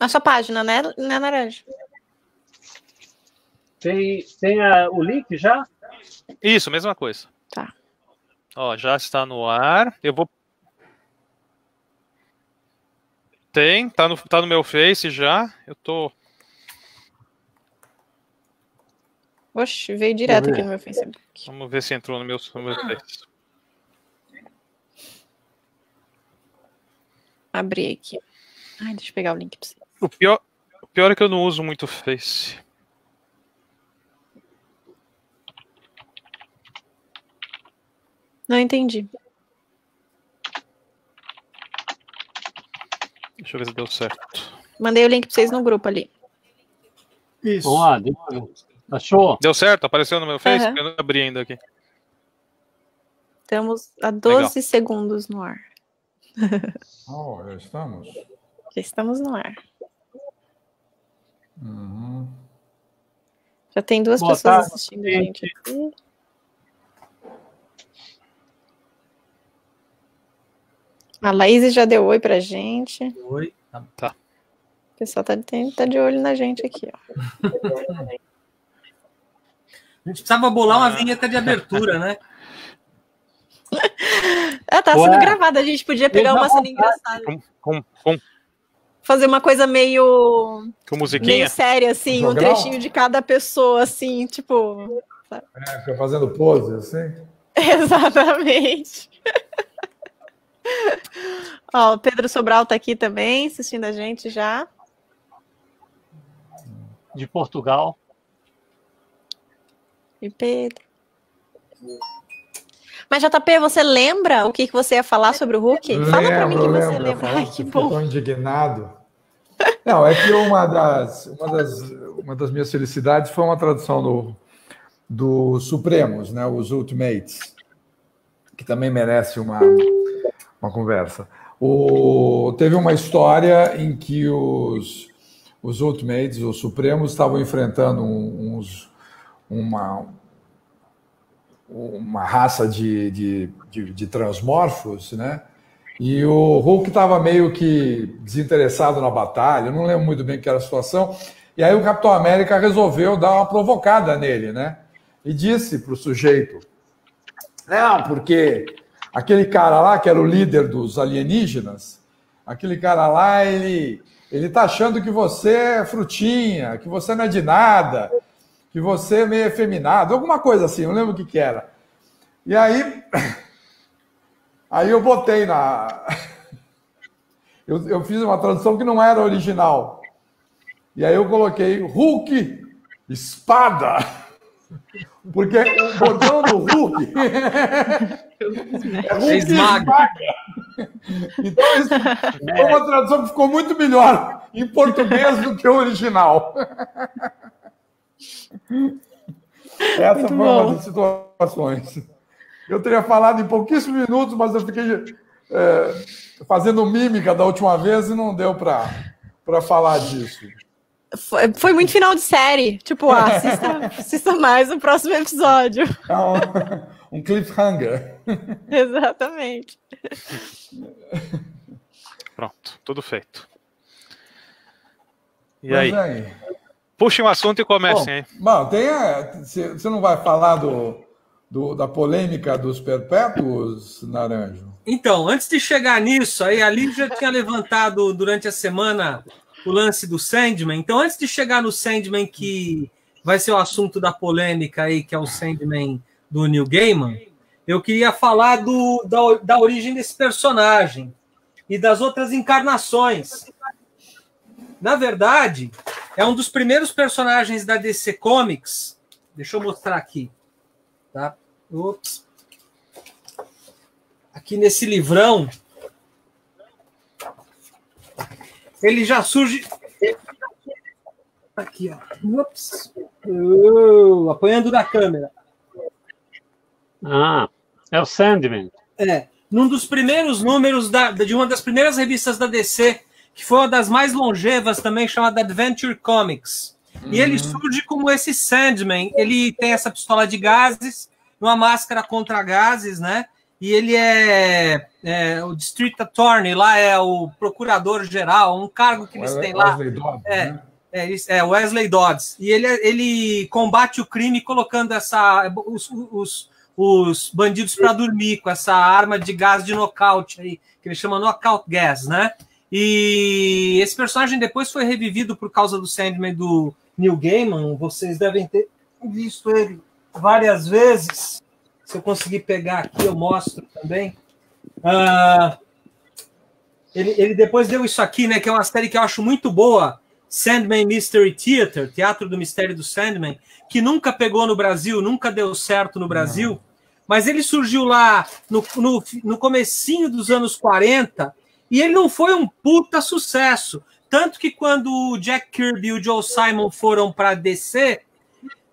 Na sua página, né, Naranja? Tem o link já? Isso, mesma coisa. Tá. Ó, já está no ar. Eu vou... tá no meu Face já. Eu tô... Oxe, veio direto aqui no meu Facebook. Vamos ver se entrou no meu Face. Abri aqui. Ai, deixa eu pegar o link pra você. O pior é que eu não uso muito o Face. Não entendi. Deixa eu ver se deu certo. Mandei o link pra vocês no grupo ali. Isso. Vamos lá, achou? Deu certo? Apareceu no meu Face? Uhum. Eu não abri ainda aqui. Estamos a 12 segundos no ar. Já estamos? Já estamos no ar. Uhum. Já tem duas Boa pessoas tarde, assistindo a gente aqui. A Laís já deu oi pra gente. Oi. Tá. O pessoal tá de olho na gente aqui, ó. A gente precisava bolar uma vinheta de abertura, né? Tá sendo gravada, a gente podia pegar uma cena engraçada. Fazer uma coisa meio musiquinha? Meio séria, assim, Jogral? um trechinho de cada pessoa, assim, tipo... Fica fazendo pose, assim? Exatamente. Ó, o Pedro Sobral tá aqui também, assistindo a gente já. De Portugal. E Pedro. Mas, JP, você lembra o que você ia falar sobre o Hulk? Fala pra mim que você lembra. Ai, que bom. Estou indignado. Não, é que uma das minhas felicidades foi uma tradução do Supremos, né, os Ultimates, que também merece uma conversa. Teve uma história em que os Ultimates, os Supremos, estavam enfrentando uma raça de transmorfos, né? E o Hulk estava meio que desinteressado na batalha, eu não lembro muito bem o que era a situação, e aí o Capitão América resolveu dar uma provocada nele, né? E disse para o sujeito, não, porque aquele cara lá, que era o líder dos alienígenas, aquele cara lá, ele tá achando que você é frutinha, que você não é de nada, que você é meio efeminado, alguma coisa assim, não lembro o que era. E aí eu botei eu fiz uma tradução que não era original. E aí eu coloquei Hulk, espada. Porque o bordão do Hulk é Hulk esmaga. Então isso foi uma tradução que ficou muito melhor em português do que o original. Essa muito foi bom. Uma das situações. Eu teria falado em pouquíssimos minutos, mas eu fiquei fazendo mímica da última vez e não deu para falar disso. Foi muito final de série. Tipo, assista mais no próximo episódio. Um cliffhanger. Exatamente. Pronto, tudo feito. E mas aí? Puxem um assunto e comecem aí. Bom, você não vai falar da polêmica dos perpétuos, Naranjo? Então, antes de chegar nisso, aí a Liv já tinha levantado durante a semana o lance do Sandman. Então, antes de chegar no Sandman, que vai ser o assunto da polêmica aí, que é o Sandman do Neil Gaiman, eu queria falar da origem desse personagem e das outras encarnações. Na verdade, é um dos primeiros personagens da DC Comics. Deixa eu mostrar aqui. Tá? Ops. Aqui nesse livrão, ele já surge... Aqui, ó. Ops. Apanhando da câmera. É o Sandman. Num dos primeiros números de uma das primeiras revistas da DC, que foi uma das mais longevas também, chamada Adventure Comics. E ele surge como esse Sandman. Ele tem essa pistola de gases, uma máscara contra gases, né? e ele é o District Attorney, lá é o procurador-geral, um cargo que eles têm lá. Wesley Dodds, né? Wesley Dodds. E ele combate o crime colocando os bandidos para dormir com essa arma de gás de nocaute aí, que ele chama knockout gas, né? E esse personagem depois foi revivido por causa do Sandman do Neil Gaiman. Vocês devem ter visto ele várias vezes. Se eu conseguir pegar aqui, eu mostro também. Ele depois deu isso aqui, né? Que é uma série que eu acho muito boa, Sandman Mystery Theater, Teatro do Mistério do Sandman, que nunca pegou no Brasil, nunca deu certo no Brasil, mas ele surgiu lá no comecinho dos anos 40 e ele não foi um puta sucesso. Tanto que quando o Jack Kirby e o Joe Simon foram para DC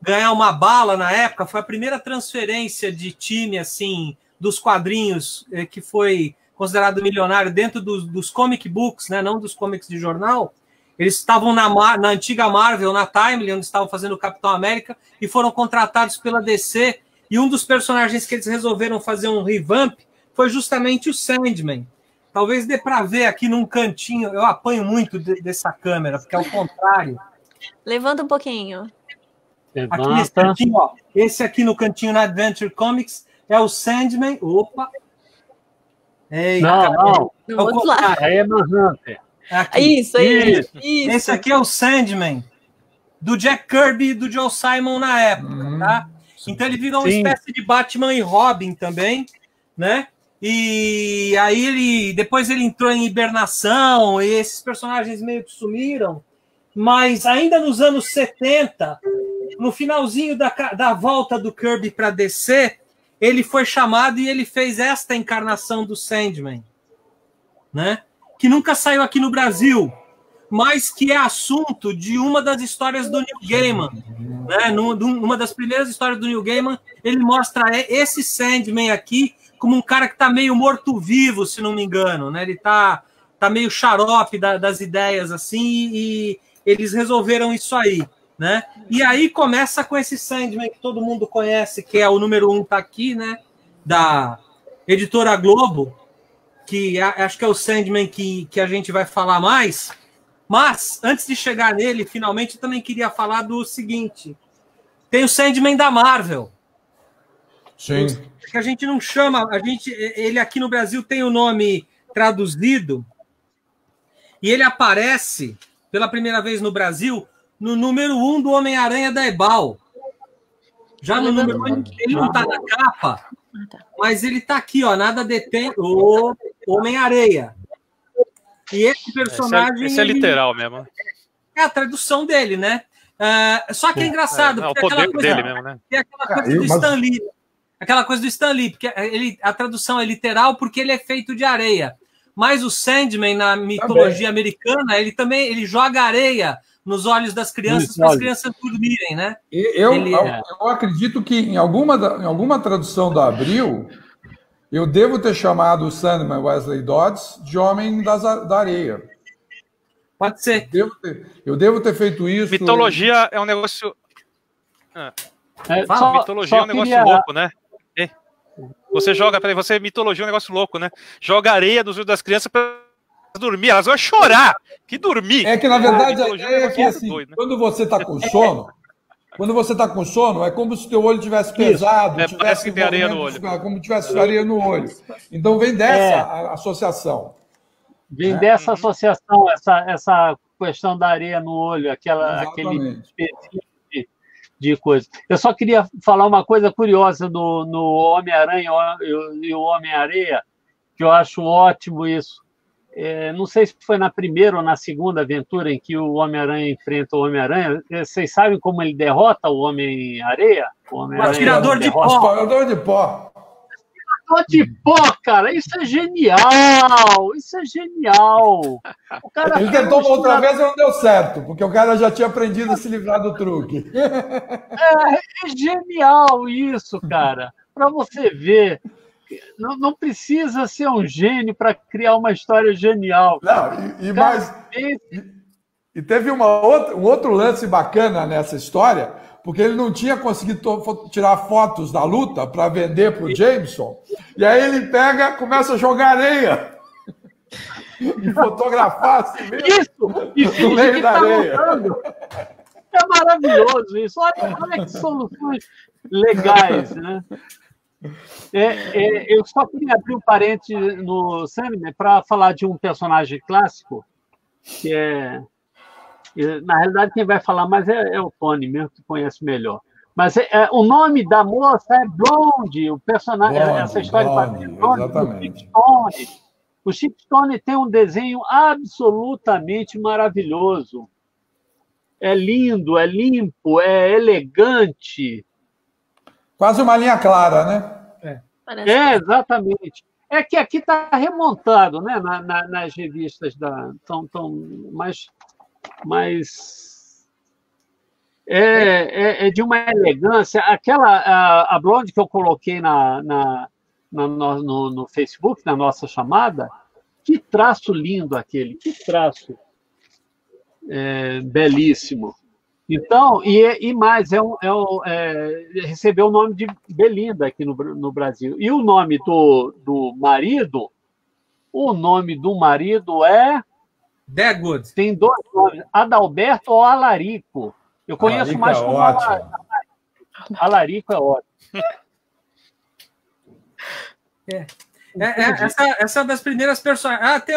ganhar uma bala na época, foi a primeira transferência de time assim dos quadrinhos que foi considerado milionário dentro dos comic books, né, não dos comics de jornal. Eles estavam na antiga Marvel, na Timely, onde estavam fazendo o Capitão América, e foram contratados pela DC. E um dos personagens que eles resolveram fazer um revamp foi justamente o Sandman. Talvez dê para ver aqui num cantinho. Eu apanho muito dessa câmera, porque é o contrário. Levanta um pouquinho. Aqui nesse cantinho, ó. Esse aqui no cantinho na Adventure Comics é o Sandman. Opa! Eita, não. É o contrário. Aí é Manhunter. Isso. Esse aqui é o Sandman do Jack Kirby e do Joe Simon na época, tá? Então ele virou uma espécie de Batman e Robin também, né? E aí depois ele entrou em hibernação e esses personagens meio que sumiram, mas ainda nos anos 70, no finalzinho da volta do Kirby para DC, ele foi chamado e ele fez esta encarnação do Sandman, né? Que nunca saiu aqui no Brasil, mas que é assunto de uma das histórias do Neil Gaiman. Né? Numa das primeiras histórias do Neil Gaiman, ele mostra esse Sandman aqui como um cara que está meio morto-vivo, se não me engano. Né? Ele tá meio xarope das ideias, assim, e eles resolveram isso aí. Né? E aí começa com esse Sandman que todo mundo conhece, que é o número 1, tá aqui, né? Da Editora Globo, que acho que é o Sandman que a gente vai falar mais. Mas, antes de chegar nele, finalmente, eu também queria falar do seguinte. Tem o Sandman da Marvel. Sim. Que a gente não chama... Ele aqui no Brasil tem o nome traduzido e ele aparece, pela primeira vez no Brasil, no número 1 do Homem-Aranha da Ebal. Já no número 1, ele não está na capa, mas ele está aqui, ó, nada detém o Homem-Areia. E esse personagem... Esse é literal mesmo. É a tradução dele, né? Só que é engraçado. O poder dele mesmo, né? É aquela coisa do Stan Lee. Aquela coisa do Stan Lee, porque a tradução é literal porque ele é feito de areia. Mas o Sandman, na mitologia americana, ele joga areia nos olhos das crianças para as crianças dormirem, né? Eu acredito que em alguma tradução da Abril, eu devo ter chamado o Sandman Wesley Dodds de Homem da Areia. Pode ser. Eu devo ter feito isso. Mitologia é um negócio... mitologia é um negócio louco, né? Você joga, mitologia é um negócio louco, né? Joga areia dos olhos das crianças para dormir, elas vão chorar. Que dormir? É que, na verdade, que assim, doido, né? Quando você está com sono, é como se o teu olho tivesse pesado, parece que tem areia no olho. Como tivesse areia no olho. Então vem dessa associação. Vem dessa associação, essa questão da areia no olho, aquele de coisa. Eu só queria falar uma coisa curiosa no Homem-Aranha e o Homem-Areia, que eu acho ótimo isso. Não sei se foi na primeira ou na segunda aventura em que o Homem-Aranha enfrenta o Homem-Aranha. Vocês sabem como ele derrota o Homem-Areia? O atirador de pó. Atirador de pó. Atirador de pó, cara. Isso é genial. Isso é genial. Ele tentou uma outra vez e não deu certo, porque o cara já tinha aprendido a se livrar do truque. É genial isso, cara. Para você ver. Não precisa ser um gênio para criar uma história genial. Não, e teve um outro lance bacana nessa história, porque ele não tinha conseguido tirar fotos da luta para vender para o Jameson. E aí ele pega, começa a jogar areia e fotografar assim mesmo. Isso! No meio da areia. É maravilhoso isso. Olha que soluções legais, né? Eu só queria abrir um parênteses no Sandman para falar de um personagem clássico, que na realidade, quem vai falar mais é o Tony mesmo, que conhece melhor. Mas o nome da moça é Blonde, o personagem, essa história Blonde, de Blonde, exatamente. O Chip Stone tem um desenho absolutamente maravilhoso. É lindo, é limpo, é elegante. Quase uma linha clara, né? Exatamente. É que aqui está remontado, né? Nas revistas mas é de uma elegância. A Blonde que eu coloquei no Facebook, na nossa chamada, que traço lindo aquele, que traço belíssimo. Então, e mais, recebeu o nome de Belinda aqui no Brasil. E o nome do marido é... Dagwood. Tem 2 nomes, Adalberto ou Alarico. Eu conheço Alarico mais é como ótimo. Alarico é ótimo. Essa é uma das primeiras personagens. Tem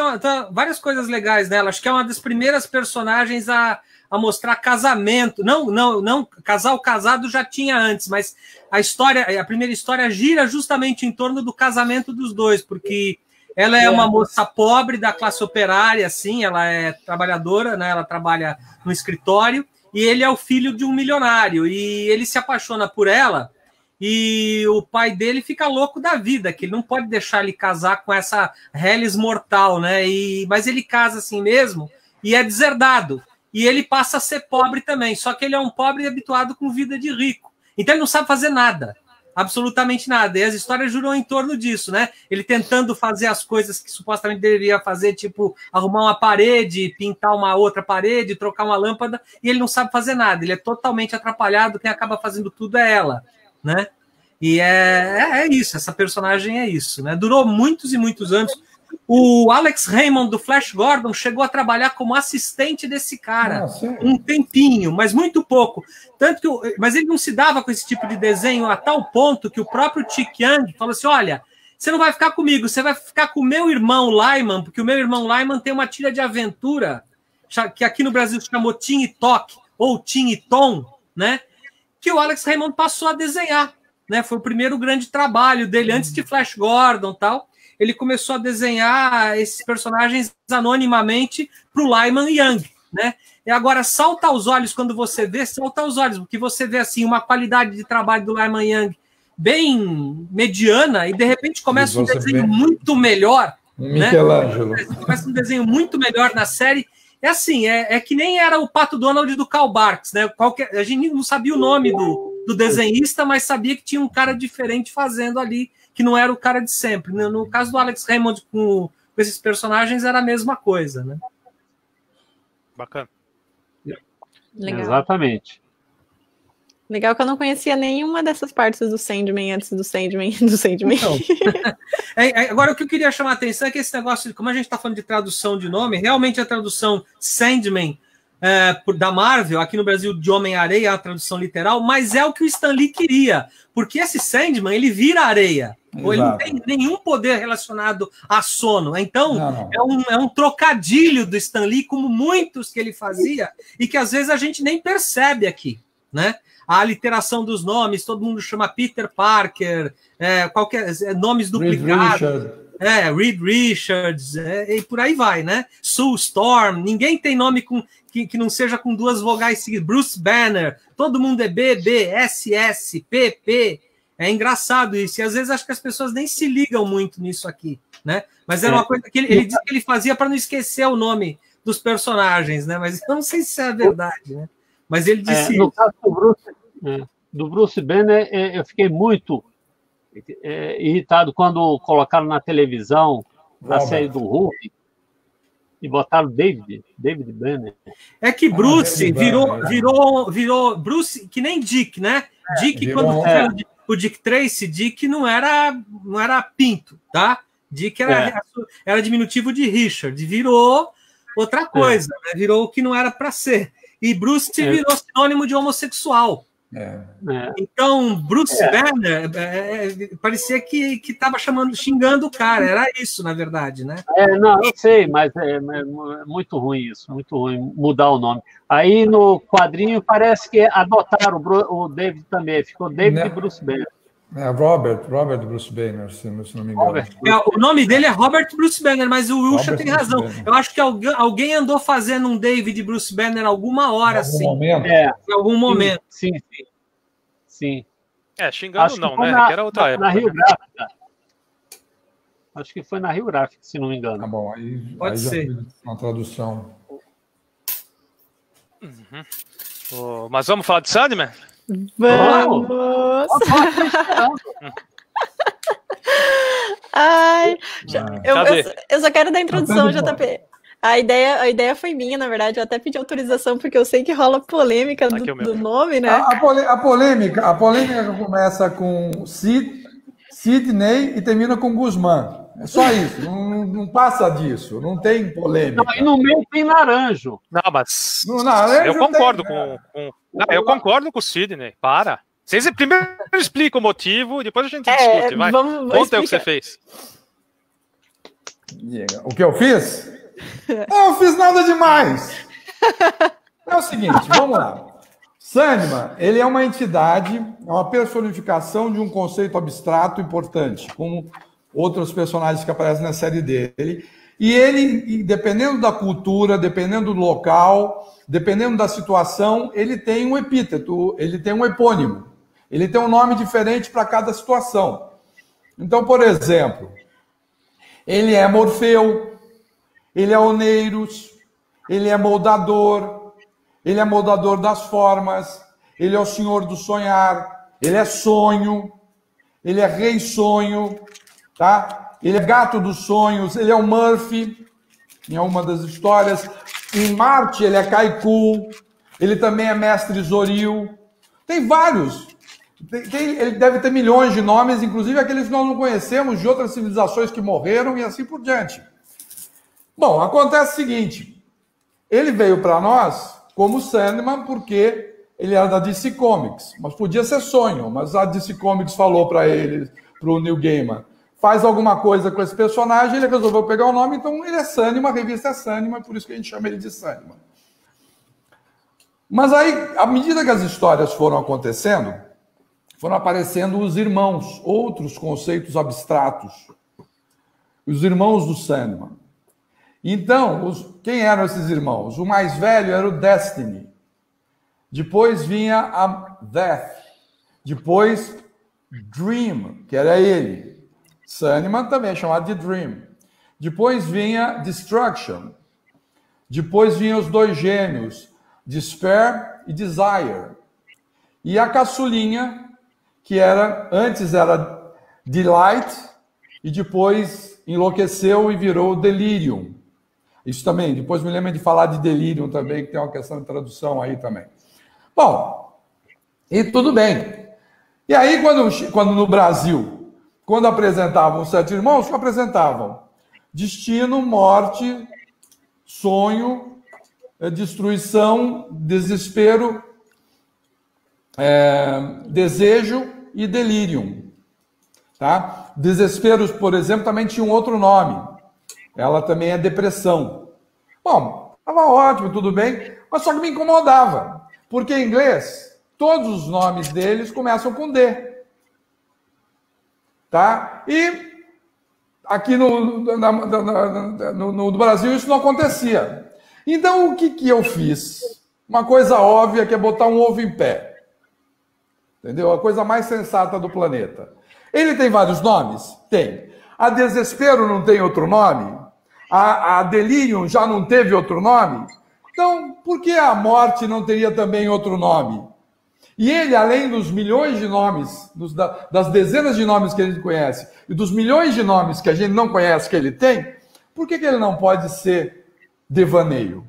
várias coisas legais nela. Acho que é uma das primeiras personagens a mostrar casamento. Não, casal casado já tinha antes, mas a primeira história gira justamente em torno do casamento dos dois, porque ela é uma moça pobre da classe operária, assim, ela é trabalhadora, né? Ela trabalha no escritório, e ele é o filho de um milionário, e ele se apaixona por ela, e o pai dele fica louco da vida, que ele não pode deixar ele casar com essa reles mortal, né? Mas ele casa assim mesmo, e é deserdado, e ele passa a ser pobre também, só que ele é um pobre habituado com vida de rico, então ele não sabe fazer nada. Absolutamente nada. E as histórias giram em torno disso, né? Ele tentando fazer as coisas que supostamente deveria fazer, tipo arrumar uma parede, pintar uma outra parede, trocar uma lâmpada, e ele não sabe fazer nada. Ele é totalmente atrapalhado, quem acaba fazendo tudo é ela, né? E é isso, essa personagem é isso, né? Durou muitos e muitos anos. O Alex Raymond, do Flash Gordon, chegou a trabalhar como assistente desse cara um tempinho, mas muito pouco. Mas ele não se dava com esse tipo de desenho a tal ponto que o próprio Chick Young falou assim, olha, você não vai ficar comigo, você vai ficar com o meu irmão Lyman, porque o meu irmão Lyman tem uma tira de aventura, que aqui no Brasil se chamou Tim e Toc, ou Tim e Tom, né? Que o Alex Raymond passou a desenhar, né? Foi o primeiro grande trabalho dele, antes de Flash Gordon e tal. Ele começou a desenhar esses personagens anonimamente para o Lyman Young, né? E agora, salta aos olhos quando você vê, porque você vê assim uma qualidade de trabalho do Lyman Young bem mediana e de repente começa um desenho muito melhor. Michelangelo. Né? Começa um desenho muito melhor na série. É assim, é que nem era o Pato Donald do Karl Barks, né? A gente não sabia o nome do desenhista, mas sabia que tinha um cara diferente fazendo ali, que não era o cara de sempre. No caso do Alex Raymond com esses personagens era a mesma coisa, né? Bacana. Legal. Exatamente. Legal que eu não conhecia nenhuma dessas partes do Sandman antes do Sandman. Então, agora, o que eu queria chamar a atenção é que esse negócio, como a gente está falando de tradução de nome, realmente a tradução Sandman da Marvel, aqui no Brasil de Homem-Areia, é a tradução literal, mas é o que o Stan Lee queria, porque esse Sandman, ele vira areia. Ou ele não tem nenhum poder relacionado a sono. Então, não. É um trocadilho do Stan Lee, como muitos que ele fazia, e que às vezes a gente nem percebe aqui, né? A aliteração dos nomes, todo mundo chama Peter Parker, nomes duplicados. Reed Richards, e por aí vai, né? Sue Storm, ninguém tem nome que não seja com 2 vogais seguidas. Bruce Banner, todo mundo é BB, SS, PP. É engraçado isso, e às vezes acho que as pessoas nem se ligam muito nisso aqui, né? Mas era uma coisa que ele disse que ele fazia para não esquecer o nome dos personagens, né? Mas eu não sei se isso é verdade, né? Mas ele disse no caso do Bruce Banner, eu fiquei muito irritado quando colocaram na televisão a série do Hulk. E botaram David Banner. É que Bruce virou Bruce, que nem Dick, né? Dick, quando o Dick Tracy, Dick não era pinto, tá? Dick era diminutivo de Richard, virou outra coisa, né? Virou o que não era para ser. E Bruce virou sinônimo de homossexual. Então, Bruce Banner parecia que estava xingando o cara, era isso, na verdade, né? Não, eu sei, mas é muito ruim isso, muito ruim mudar o nome. Aí no quadrinho parece que adotaram o David também, ficou David Bruce Banner. Robert Bruce Banner, se não me engano. O nome dele é Robert Bruce Banner, mas o Wilshire tem razão. Eu acho que alguém andou fazendo um David Bruce Banner alguma hora, assim. Em algum momento. Sim. Xingando acho não, né? Que era outra época. Na Rio Gráfica. Acho que foi na Rio Gráfica, se não me engano. Tá bom, aí pode ser. Uma tradução. Mas vamos falar de Sandman? Vamos! Ai, eu só quero dar a introdução, JP. A ideia foi minha, na verdade. Eu até pedi autorização, porque eu sei que rola polêmica do nome, né? A polêmica começa com Sidney e termina com Guzmán. É só isso, não passa disso, não tem polêmica. Não, e no meio tem Naranjo. Não, mas eu concordo eu concordo com o Sidney. Para. Vocês primeiro explicam o motivo e depois a gente discute. Vai. Conta o que você fez. O que eu fiz? Eu não fiz nada demais. É o seguinte, vamos lá. Sandman, ele é uma entidade, é uma personificação de um conceito abstrato importante, como outros personagens que aparecem na série dele. E ele, dependendo da cultura, dependendo do local, dependendo da situação, ele tem um epíteto, ele tem um epônimo. Ele tem um nome diferente para cada situação. Então, por exemplo, ele é Morfeu, ele é Oneiros, ele é moldador das formas, ele é o senhor do sonhar, ele é sonho, ele é rei sonho, tá? Ele é gato dos sonhos, ele é o Murphy, em uma das histórias. Em Marte, ele é Kaiku, ele também é mestre Zoril. Tem vários. Ele deve ter milhões de nomes, inclusive aqueles que nós não conhecemos, de outras civilizações que morreram e assim por diante. Bom, acontece o seguinte, ele veio para nós como Sandman porque ele era da DC Comics, mas podia ser sonho, mas a DC Comics falou para ele, para o Neil Gaiman, faz alguma coisa com esse personagem, ele resolveu pegar o nome, então ele é Sandman, a revista é Sandman, por isso que a gente chama ele de Sandman. Mas aí, à medida que as histórias foram acontecendo, foram aparecendo os irmãos, outros conceitos abstratos, os irmãos do Sandman. Então, quem eram esses irmãos? O mais velho era o Destiny. Depois vinha a Death. Depois, Dream, que era ele. Sandman também é chamado de Dream. Depois vinha Destruction. Depois vinham os dois gêmeos, Despair e Desire. E a caçulinha, que antes era Delight, e depois enlouqueceu e virou Delirium. Isso também, depois me lembro de falar de Delirium também, que tem uma questão de tradução aí também. Bom, e tudo bem. E aí, quando no Brasil, quando apresentavam os Sete Irmãos, apresentavam destino, morte, sonho, destruição, desespero, desejo e delirium. Tá? Desesperos, por exemplo, também tinha um outro nome. Ela também é depressão. Bom, estava ótimo, tudo bem, mas só que me incomodava. Porque em inglês, todos os nomes deles começam com D. Tá? E aqui no Brasil isso não acontecia. Então, o que eu fiz? Uma coisa óbvia que é botar um ovo em pé. Entendeu? A coisa mais sensata do planeta. Ele tem vários nomes? Tem. A Desespero não tem outro nome? A Delirium já não teve outro nome? Então, por que a Morte não teria também outro nome? E ele, além dos milhões de nomes, das dezenas de nomes que a gente conhece, e dos milhões de nomes que a gente não conhece que ele tem, por que ele não pode ser devaneio?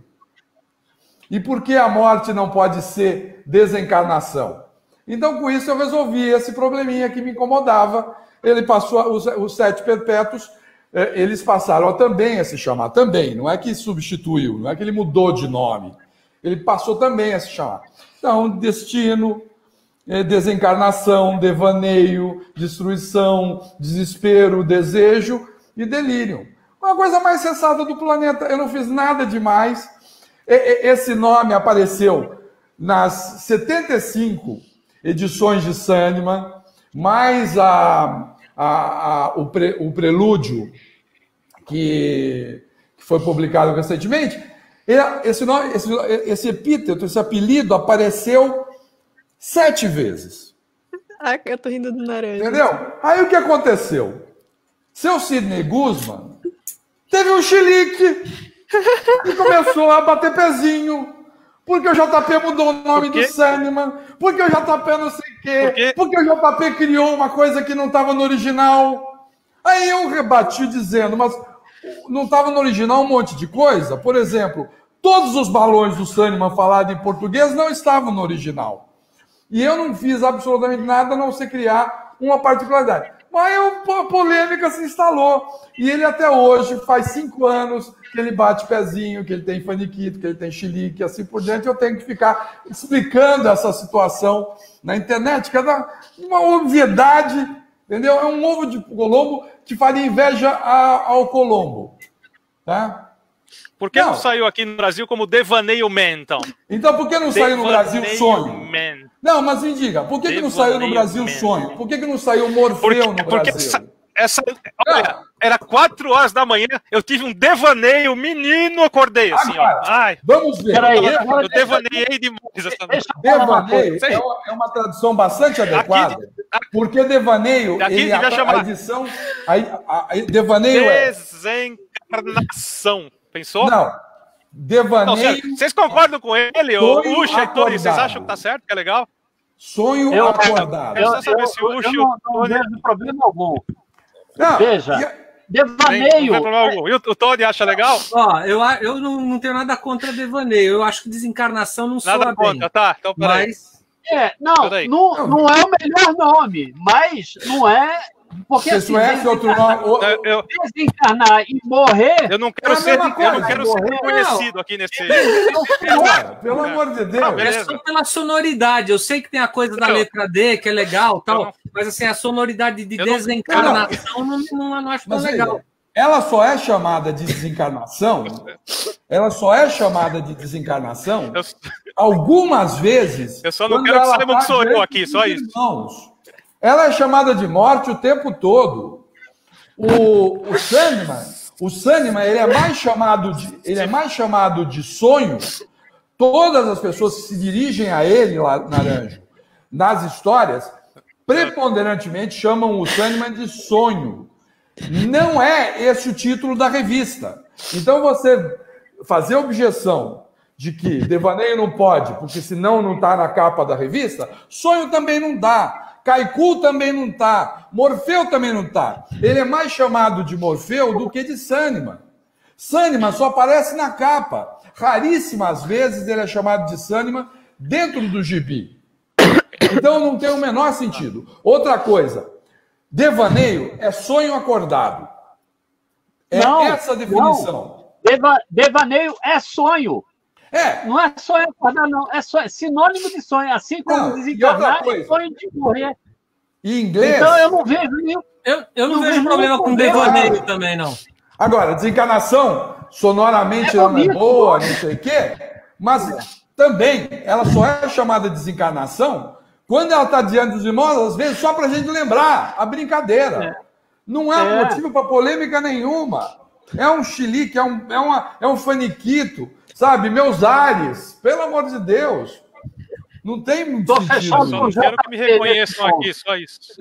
E por que a morte não pode ser desencarnação? Então, com isso, eu resolvi esse probleminha que me incomodava. Ele passou, os 7 perpétuos, eles passaram a também a se chamar. Também, não é que substituiu, não é que ele mudou de nome. Ele passou também a se chamar. Então, destino, desencarnação, devaneio, destruição, desespero, desejo e delírio. Uma coisa mais sensata do planeta. Eu não fiz nada demais. Esse nome apareceu nas 75 edições de Sandman, mais o prelúdio que foi publicado recentemente. Esse epíteto, esse apelido apareceu 7 vezes. Ah, eu tô rindo do Naranja. Entendeu? Aí o que aconteceu? Seu Sidney Guzman teve um chilique e começou a bater pezinho. Porque o JP mudou o nome do Sandman. Porque o JP não sei o quê. Porque o JP criou uma coisa que não estava no original. Aí eu rebati dizendo, mas não estava no original um monte de coisa? Por exemplo, todos os balões do Sandman falados em português não estavam no original. E eu não fiz absolutamente nada a não ser criar uma particularidade. Mas a polêmica se instalou. E ele até hoje, faz 5 anos, que ele bate pezinho, que ele tem faniquito, que ele tem chilique, e assim por diante. Eu tenho que ficar explicando essa situação na internet, que é uma obviedade, entendeu? É um ovo de Colombo que faria inveja ao Colombo. Tá? Por que não saiu aqui no Brasil como Devaneio Man, então? Então, por que não saiu no Brasil Sonho? Man. Não, mas me diga, por que não saiu no Brasil Sonho? Por que não saiu Morfeu no Brasil? Olha, era 4 horas da manhã, eu tive um devaneio, menino, acordei assim, agora, ó. Ai, vamos ver. Eu devaneiei demais essa noite. Devaneio é uma tradução bastante adequada, porque devaneio, a edição... devaneio desencarnação. Pensou? Não. Devaneio... Não, vocês concordam com ele? O Ucha e Tony, vocês acham que tá certo, que é legal? Sonho acordado. Eu não vejo problema algum. Não, veja, devaneio... E o Tony acha legal? Ó, eu não tenho nada contra devaneio. Eu acho que desencarnação não soa nada contra, bem. tá? Então, peraí. Mas... não é o melhor nome, mas não é... Porque assim, desencarnar e morrer... Eu não quero ser reconhecido aqui nesse... Pelo amor de Deus. É só pela sonoridade. Eu sei que tem a coisa da letra D, que é legal, tal, mas assim, a sonoridade de desencarnação não acho tão legal. Ela só é chamada de desencarnação... algumas vezes... Eu só não quero que saibam que sou eu aqui, só isso. Irmãos. Ela é chamada de morte o tempo todo. O Sandman, ele é mais chamado de sonho. Todas as pessoas que se dirigem a ele, Naranjo, nas histórias, preponderantemente chamam o Sandman de sonho. Não é esse o título da revista. Então você fazer objeção de que devaneio não pode, porque senão não está na capa da revista, sonho também não dá. Kaiku também não está. Morfeu também não está. Ele é mais chamado de Morfeu do que de Sandman. Sandman só aparece na capa. Raríssimas vezes ele é chamado de Sandman dentro do gibi. Então não tem o menor sentido. Outra coisa. Devaneio é sonho acordado. Essa a definição. Devaneio é sonho. Não é sonho acordar, não. É sinônimo de sonho. Assim como desencarnar é sonho de morrer. Em inglês... Então eu não vejo nenhum... Eu não vejo problema com devaneio também, não. Agora, desencarnação, sonoramente ela não é boa, não sei o quê, mas também ela só é chamada de desencarnação quando ela está diante dos irmãos, às vezes só para a gente lembrar a brincadeira. Não é motivo para polêmica nenhuma. É um chilique, é um faniquito. Sabe, meus ares, pelo amor de Deus. Não tem muito sentido. Só quero que me reconheçam aqui, só isso. Se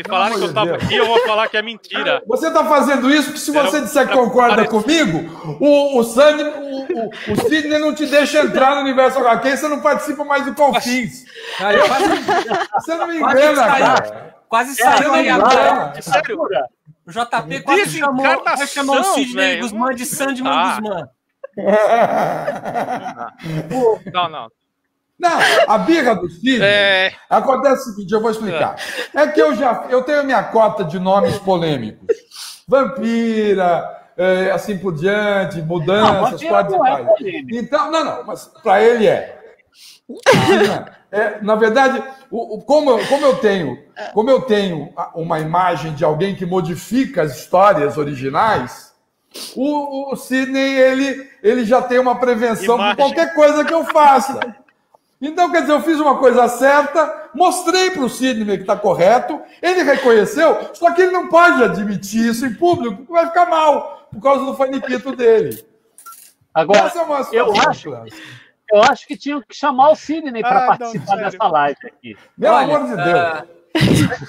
falarem que eu estava aqui, eu vou falar que é mentira. Você está fazendo isso porque se você disser que concorda comigo, o Sidney não te deixa entrar no universo HQ e você não participa mais do Confins. Você não me engana, cara. Quase saiu aí agora. Sério? O JP quase chamou o Sidney Guzmán de Sandman Guzmán. Não. Não, a birra do Sidney acontece o seguinte, eu vou explicar. É que eu tenho a minha cota de nomes polêmicos. Vampira, assim por diante, mudanças, pode ser. Então, mas para ele na verdade, como eu tenho uma imagem de alguém que modifica as histórias originais, o Sidney ele já tem uma prevenção por qualquer coisa que eu faça. Então, quer dizer, eu fiz uma coisa certa, mostrei para o Sidney que está correto, ele reconheceu, só que ele não pode admitir isso em público, porque vai ficar mal, por causa do faniquito dele. Agora, eu acho que tinham que chamar o Sidney para participar dessa live aqui. Meu amor de Deus.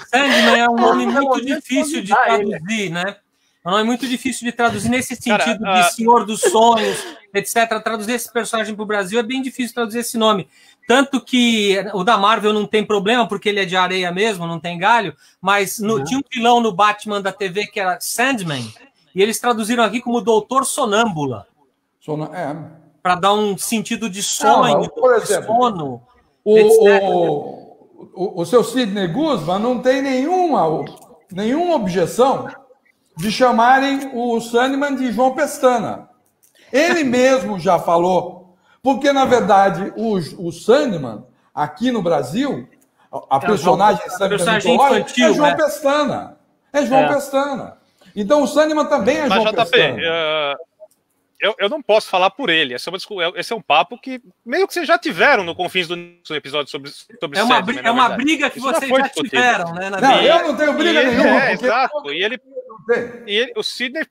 Sandman é um nome muito difícil de traduzir, né? É um nome muito difícil de traduzir nesse sentido de Senhor dos Sonhos, etc. Traduzir esse personagem para o Brasil é bem difícil traduzir esse nome. Tanto que o da Marvel não tem problema, porque ele é de areia mesmo, não tem galho, mas tinha um vilão no Batman da TV que era Sandman, e eles traduziram aqui como Doutor Sonâmbula. Para dar um sentido de sonho, por exemplo, sono, o seu Sidney Guzmán não tem nenhuma objeção de chamarem o Sandman de João Pestana. Ele mesmo já falou, porque, na verdade, o Sandman, aqui no Brasil, a personagem infantil, é João Pestana. É João Pestana. Então, o Sandman também é João Pestana. Eu não posso falar por ele. Esse é um papo que meio que vocês já tiveram no Confins do episódio sobre Sandman. É uma briga que vocês já tiveram, né? Eu não tenho briga nenhuma. Exato. O Sidney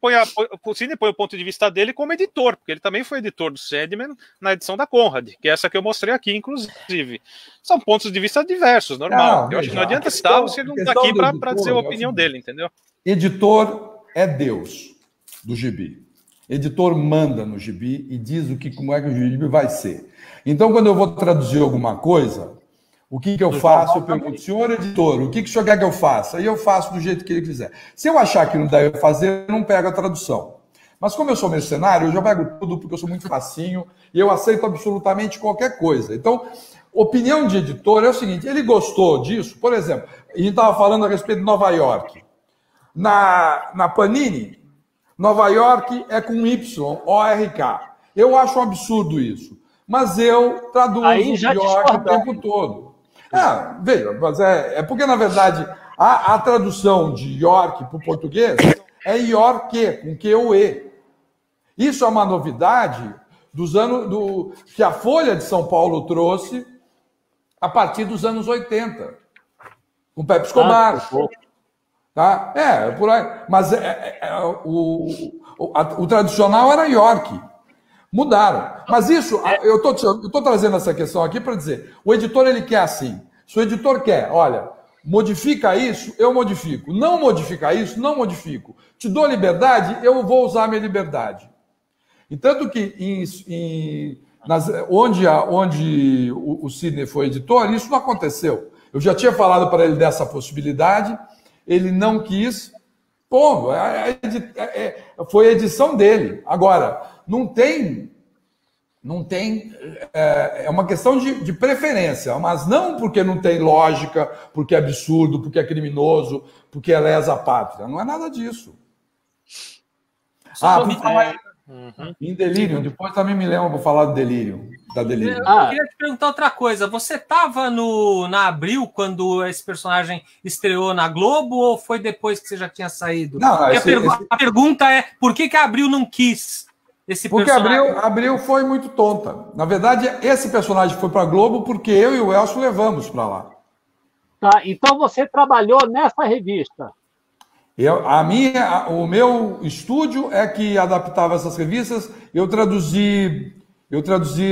põe o ponto de vista dele como editor, porque ele também foi editor do Sandman na edição da Conrad, que é essa que eu mostrei aqui, inclusive. São pontos de vista diversos, normal. Eu acho que não adianta citar, você não está aqui para dizer a opinião dele, entendeu? Editor é Deus do gibi. Editor manda no gibi e diz como é que o gibi vai ser. Então, quando eu vou traduzir alguma coisa, o que eu faço? Eu pergunto, senhor editor, o que o senhor quer que eu faça? E eu faço do jeito que ele quiser. Se eu achar que não deve fazer, eu não pego a tradução. Mas como eu sou mercenário, eu já pego tudo, porque eu sou muito facinho e eu aceito absolutamente qualquer coisa. Então, opinião de editor é o seguinte, ele gostou disso, por exemplo, a gente estava falando a respeito de Nova York. Na Panini, Nova York é com Y, O-R-K. Eu acho um absurdo isso. Mas eu traduzo York o tempo todo. Veja, mas é porque, na verdade, a tradução de York para o português é York, com Q-U-E. Isso é uma novidade que a Folha de São Paulo trouxe a partir dos anos 80, com Pepe Escobar. Tá? Por aí. Mas o tradicional era York. Mudaram. Mas isso, eu estou trazendo essa questão aqui para dizer, o editor ele quer assim. Se o editor quer, olha, modifica isso, eu modifico. Não modifica isso, não modifico. Te dou liberdade, eu vou usar a minha liberdade. E tanto que onde o Sidney foi editor, isso não aconteceu. Eu já tinha falado para ele dessa possibilidade, ele não quis, foi a edição dele. Agora, não tem, é uma questão de preferência, mas não porque não tem lógica, porque é absurdo, porque é criminoso, porque é lesa pátria. Não é nada disso. Por falar em Delirium, depois também me lembro para falar do Delirium. Eu queria te perguntar outra coisa. Você estava na Abril quando esse personagem estreou na Globo ou foi depois que você já tinha saído? Não, a pergunta é, por que a Abril não quis esse personagem? Porque a Abril foi muito tonta. Na verdade, esse personagem foi para a Globo porque eu e o Elcio levamos para lá. Tá, então você trabalhou nessa revista. O meu estúdio é que adaptava essas revistas. Eu traduzi,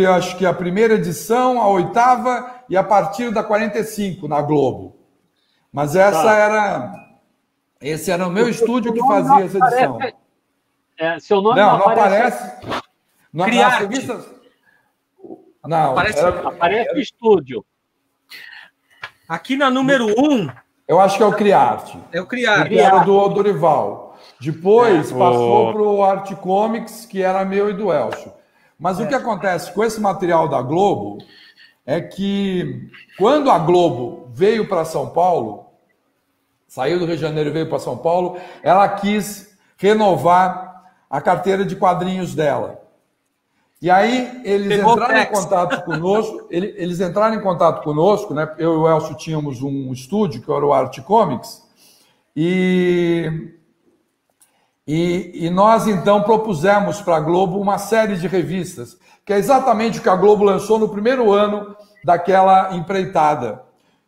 acho que a primeira edição, a 8ª e a partir da 45 na Globo. Mas esse era o meu estúdio que fazia essa edição. Seu nome não aparece. Nas revistas. Não, aparece estúdio. Aqui na número 1. Eu acho que é o Criarte. É o Criarte. Que era do Dorival. Depois passou para o Arte Comics, que era meu e do Elcio. Mas o que acontece com esse material da Globo é que quando a Globo veio para São Paulo, saiu do Rio de Janeiro e veio para São Paulo, ela quis renovar a carteira de quadrinhos dela. E aí eles entraram em contato conosco, né? Eu e o Elcio tínhamos um estúdio, que era o Arte Comics, e nós então propusemos para a Globo uma série de revistas, que é exatamente o que a Globo lançou no primeiro ano daquela empreitada,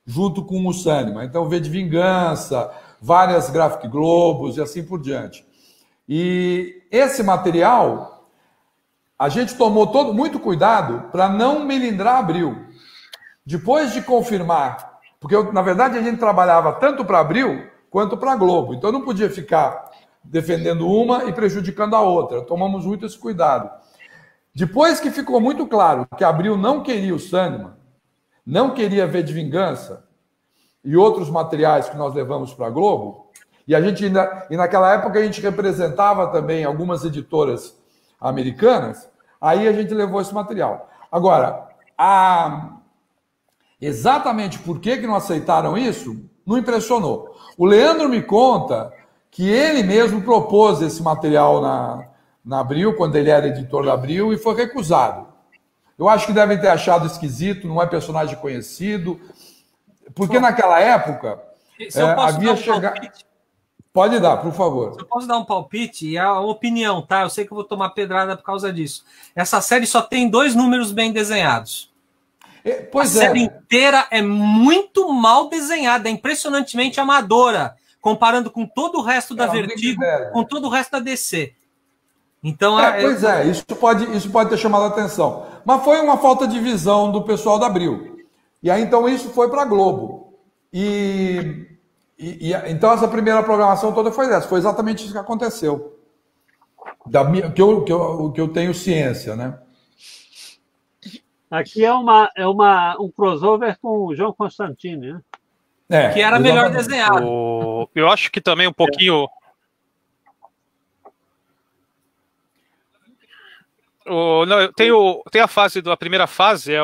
junto com o Sandman. Então, V de Vingança, várias Graphic Globos e assim por diante. E esse material, a gente tomou muito cuidado para não melindrar Abril. Depois de confirmar, porque na verdade a gente trabalhava tanto para Abril quanto para a Globo, então não podia ficar defendendo uma e prejudicando a outra. Tomamos muito esse cuidado. Depois que ficou muito claro que Abril não queria o Sandman, não queria V de Vingança e outros materiais que nós levamos para a Globo, e naquela época a gente representava também algumas editoras americanas, aí a gente levou esse material. Agora, exatamente por que não aceitaram isso, não impressionou. O Leandro me conta que ele mesmo propôs esse material na Abril, quando ele era editor da Abril, e foi recusado. Eu acho que devem ter achado esquisito, não é personagem conhecido, porque naquela época havia chegado... Pode dar, por favor. Eu posso dar um palpite? E é uma opinião, tá? Eu sei que eu vou tomar pedrada por causa disso. Essa série só tem 2 números bem desenhados. A série inteira é muito mal desenhada, é impressionantemente amadora, comparando com todo o resto da Vertigo, com todo o resto da DC. Então, isso pode ter chamado a atenção. Mas foi uma falta de visão do pessoal da Abril. E aí, então, isso foi para a Globo. Então, essa primeira programação toda foi dessa. Foi exatamente isso que aconteceu. Que eu tenho ciência, né? Aqui é um crossover com o João Constantini, né? Que era melhor desenhado. Eu acho que também um pouquinho... Não, tem a fase a primeira fase,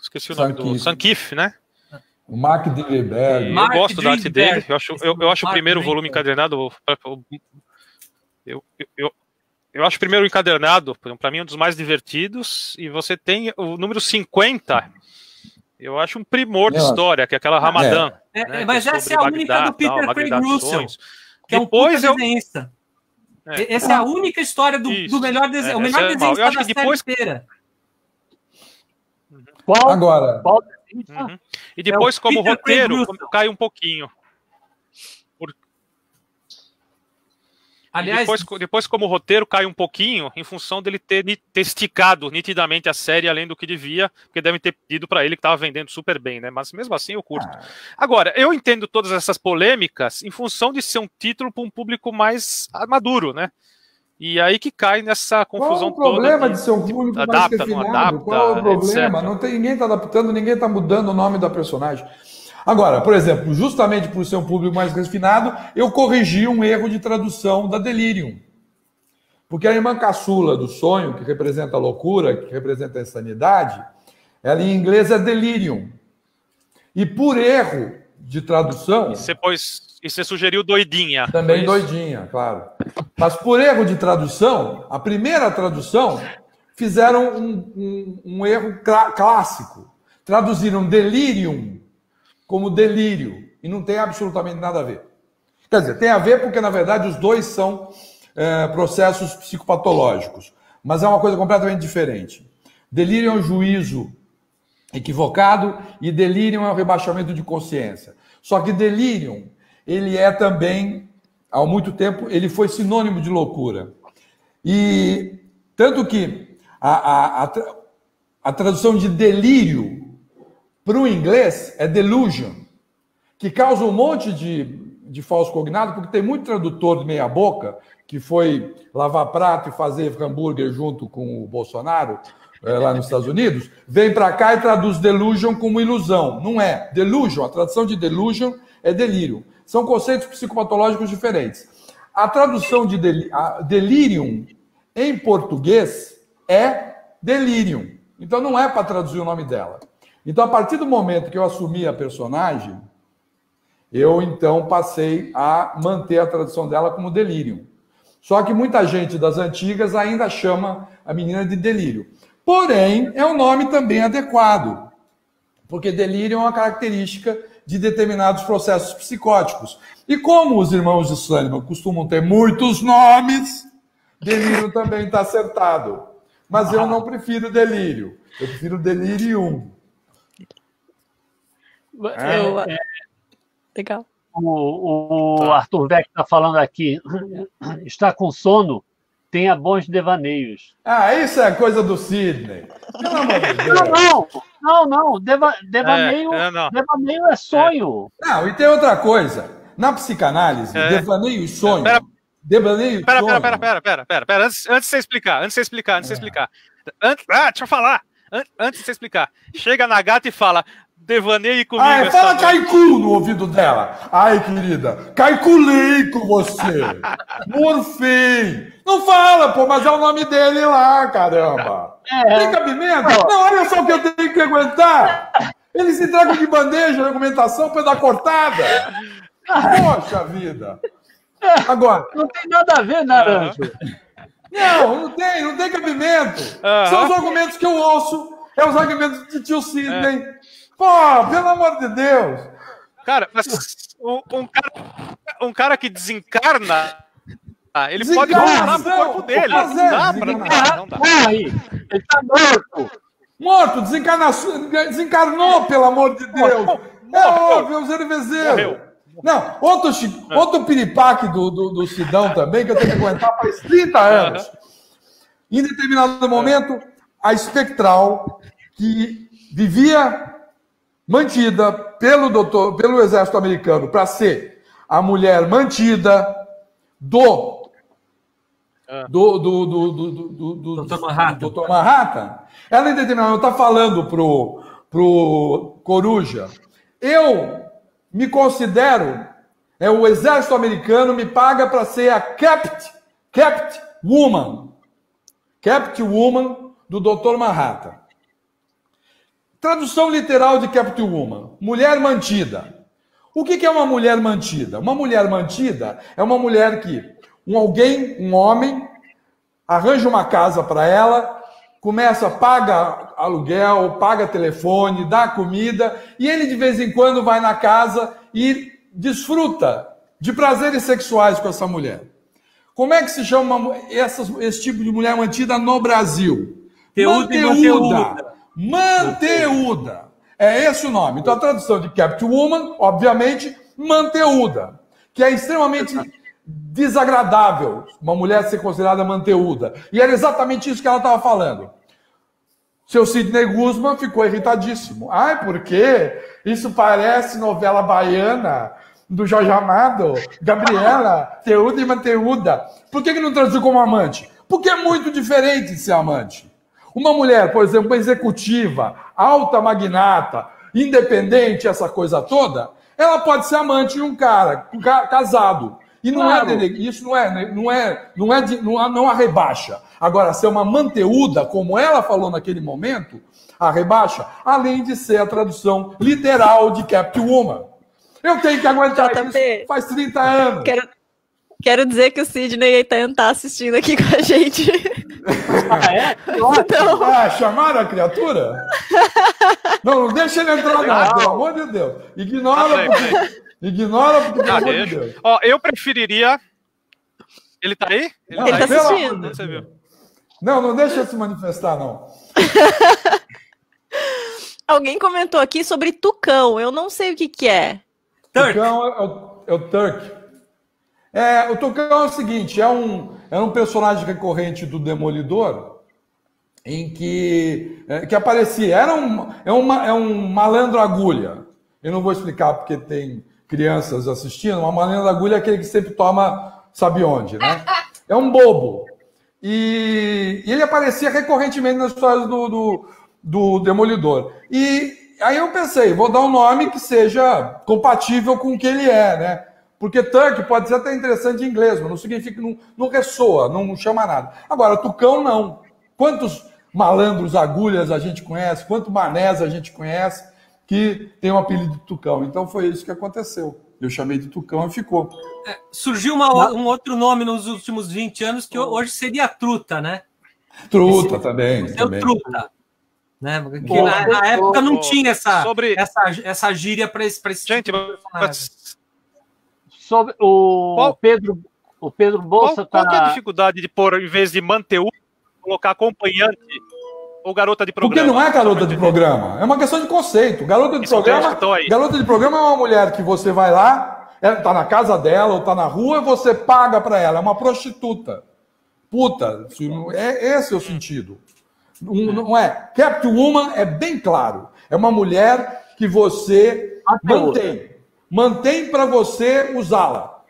esqueci o nome do Sankif, né? O Mark Dillberg. Eu gosto da arte dele. Eu acho o primeiro volume encadernado. Eu acho o primeiro encadernado, para mim, um dos mais divertidos. E você tem o número 50. Eu acho um primor de história, que é aquela Ramadã. Né, mas essa é a única do Peter Craig Russell, que é um puta desenhista. Essa é a única história do melhor desenho, o melhor desenhista da série inteira. Qual? Agora. Uhum. E depois, como roteiro, cai um pouquinho. Aliás, depois, como roteiro, cai um pouquinho em função dele ter esticado nitidamente a série além do que devia, porque devem ter pedido para ele que estava vendendo super bem, né? Mas mesmo assim eu curto. Agora, eu entendo todas essas polêmicas em função de ser um título para um público mais maduro, né? E aí que cai nessa confusão toda. Qual o problema de ser um público mais refinado? Não adapta, qual é o problema? Ninguém está adaptando, ninguém está mudando o nome da personagem. Agora, por exemplo, justamente por ser um público mais refinado, eu corrigi um erro de tradução da Delirium. Porque a irmã caçula do sonho, que representa a loucura, que representa a insanidade, ela em inglês é Delirium. E por erro de tradução... E você sugeriu doidinha. Também doidinha, claro. Mas por erro de tradução, a primeira tradução, fizeram um erro clássico. Traduziram delirium como delírio. E não tem absolutamente nada a ver. Quer dizer, tem a ver porque, na verdade, os dois são processos psicopatológicos. Mas é uma coisa completamente diferente. Delírio é um juízo equivocado e delírio é um rebaixamento de consciência. Só que delírio, ele é também, há muito tempo, ele foi sinônimo de loucura. E tanto que a tradução de delírio para o inglês é delusion, que causa um monte de falso cognado, porque tem muito tradutor de meia boca que foi lavar prato e fazer hambúrguer junto com o Bolsonaro, lá nos Estados Unidos, vem para cá e traduz delusion como ilusão. Não é. Delusion, a tradução de delusion é delírio. São conceitos psicopatológicos diferentes. A tradução de delirium em português é delirium. Então não é para traduzir o nome dela. Então, a partir do momento que eu assumi a personagem, eu então passei a manter a tradução dela como delirium. Só que muita gente das antigas ainda chama a menina de delírio. Porém, é um nome também adequado, porque delírio é uma característica de determinados processos psicóticos. E como os irmãos de Sandman costumam ter muitos nomes, delírio também está acertado. Mas eu não prefiro delírio, eu prefiro delirium. Legal. O Arthur Beck está falando aqui, está com sono, tenha bons devaneios. Ah, isso é coisa do Sidney. Pelo amor de Deus. Não. Devaneio é sonho. Não, e tem outra coisa. Na psicanálise, devaneio e sonho. Devaneio e sonho. Pera. Antes de você explicar. Deixa eu falar. Antes de você explicar. Chega na gata e fala... Devaneie comigo. Fala caicu no ouvido dela. Ai, querida, caiculei com você. Morfei. Não fala, pô, mas é o nome dele lá, caramba. Tem cabimento? Não, olha só o que eu tenho que aguentar. Eles se entregam de bandeja na argumentação para dar cortada. Poxa vida. Agora. Não tem nada a ver, Naranjo. Não tem cabimento. São os argumentos que eu ouço. É os argumentos de tio Sidney. Pô, pelo amor de Deus! Cara, mas um cara que desencarna, ele pode voltar pro corpo dele. Não dá. Ele tá morto. Morto, desencarnou, pelo amor de Deus. É óbvio, é o Zervezeiro. Não, outro piripaque do Sidão também, que eu tenho que aguentar faz 30 anos. Em determinado momento, a espectral, que vivia... mantida pelo exército americano para ser a mulher mantida do Dr. Manhattan. Ela, em determinado momento, está falando pro Coruja, eu me considero, o exército americano me paga para ser a Captain Woman do Dr. Manhattan. Tradução literal de Captain Woman. Mulher mantida. O que é uma mulher mantida? Uma mulher mantida é uma mulher que um homem, arranja uma casa para ela, paga aluguel, paga telefone, dá comida, e ele de vez em quando vai na casa e desfruta de prazeres sexuais com essa mulher. Como é que se chama esse tipo de mulher mantida no Brasil? Manteuda. É esse o nome. Então, a tradução de Captain Woman, obviamente, manteuda, que é extremamente desagradável uma mulher ser considerada manteuda. E era exatamente isso que ela estava falando. Seu Sidney Guzman ficou irritadíssimo. Por quê? Isso parece novela baiana do Jorge Amado, Gabriela, Teuda e Manteuda. Por que não traduziu como amante? Porque é muito diferente de ser amante. Uma mulher, por exemplo, uma executiva, alta magnata, independente, essa coisa toda, ela pode ser amante de um cara casado. E não isso não a rebaixa. Agora, ser uma manteuda, como ela falou naquele momento, a rebaixa, além de ser a tradução literal de Captain Woman. Eu tenho que aguentar isso faz 30 anos. Quero dizer que o Sidney Eitan está assistindo aqui com a gente. Então... chamaram a criatura? Não deixa ele entrar, não, pelo amor de Deus. Ignora, porque pelo amor de Deus. Eu preferiria... Ele tá aí? Ele tá assistindo. Você viu? Não deixa ele se manifestar, não. Alguém comentou aqui sobre tucão. Eu não sei o que é. Tucão é o Turk. O Tucão é o seguinte, é um personagem recorrente do Demolidor, em que aparecia, é um malandro agulha. Eu não vou explicar porque tem crianças assistindo, mas malandro agulha é aquele que sempre toma, sabe onde, né? É um bobo. E ele aparecia recorrentemente nas histórias do Demolidor. E aí eu pensei, vou dar um nome que seja compatível com o que ele é, né? Porque Turkey pode ser até interessante em inglês, mas não significa, não ressoa, não chama nada. Agora, Tucão não. Quantos malandros agulhas a gente conhece, quantos manés a gente conhece que tem um apelido de Tucão. Então foi isso que aconteceu. Eu chamei de Tucão e ficou. Surgiu um outro nome nos últimos 20 anos que hoje seria Truta, né? Truta também. Truta. Né? Porque na época não tinha essa gíria para esse gente, sobre o Pedro Bolsa qual que é a dificuldade de pôr, em vez de manteúdo, colocar acompanhante ou garota de programa? Porque não é garota de programa, é uma questão de conceito. Garota de programa é uma mulher que você vai lá, ela tá na casa dela ou tá na rua e você paga para ela, é uma prostituta. Puta, esse é o sentido. Não é. Captive Woman é bem claro. É uma mulher que você mantém para você usá-la.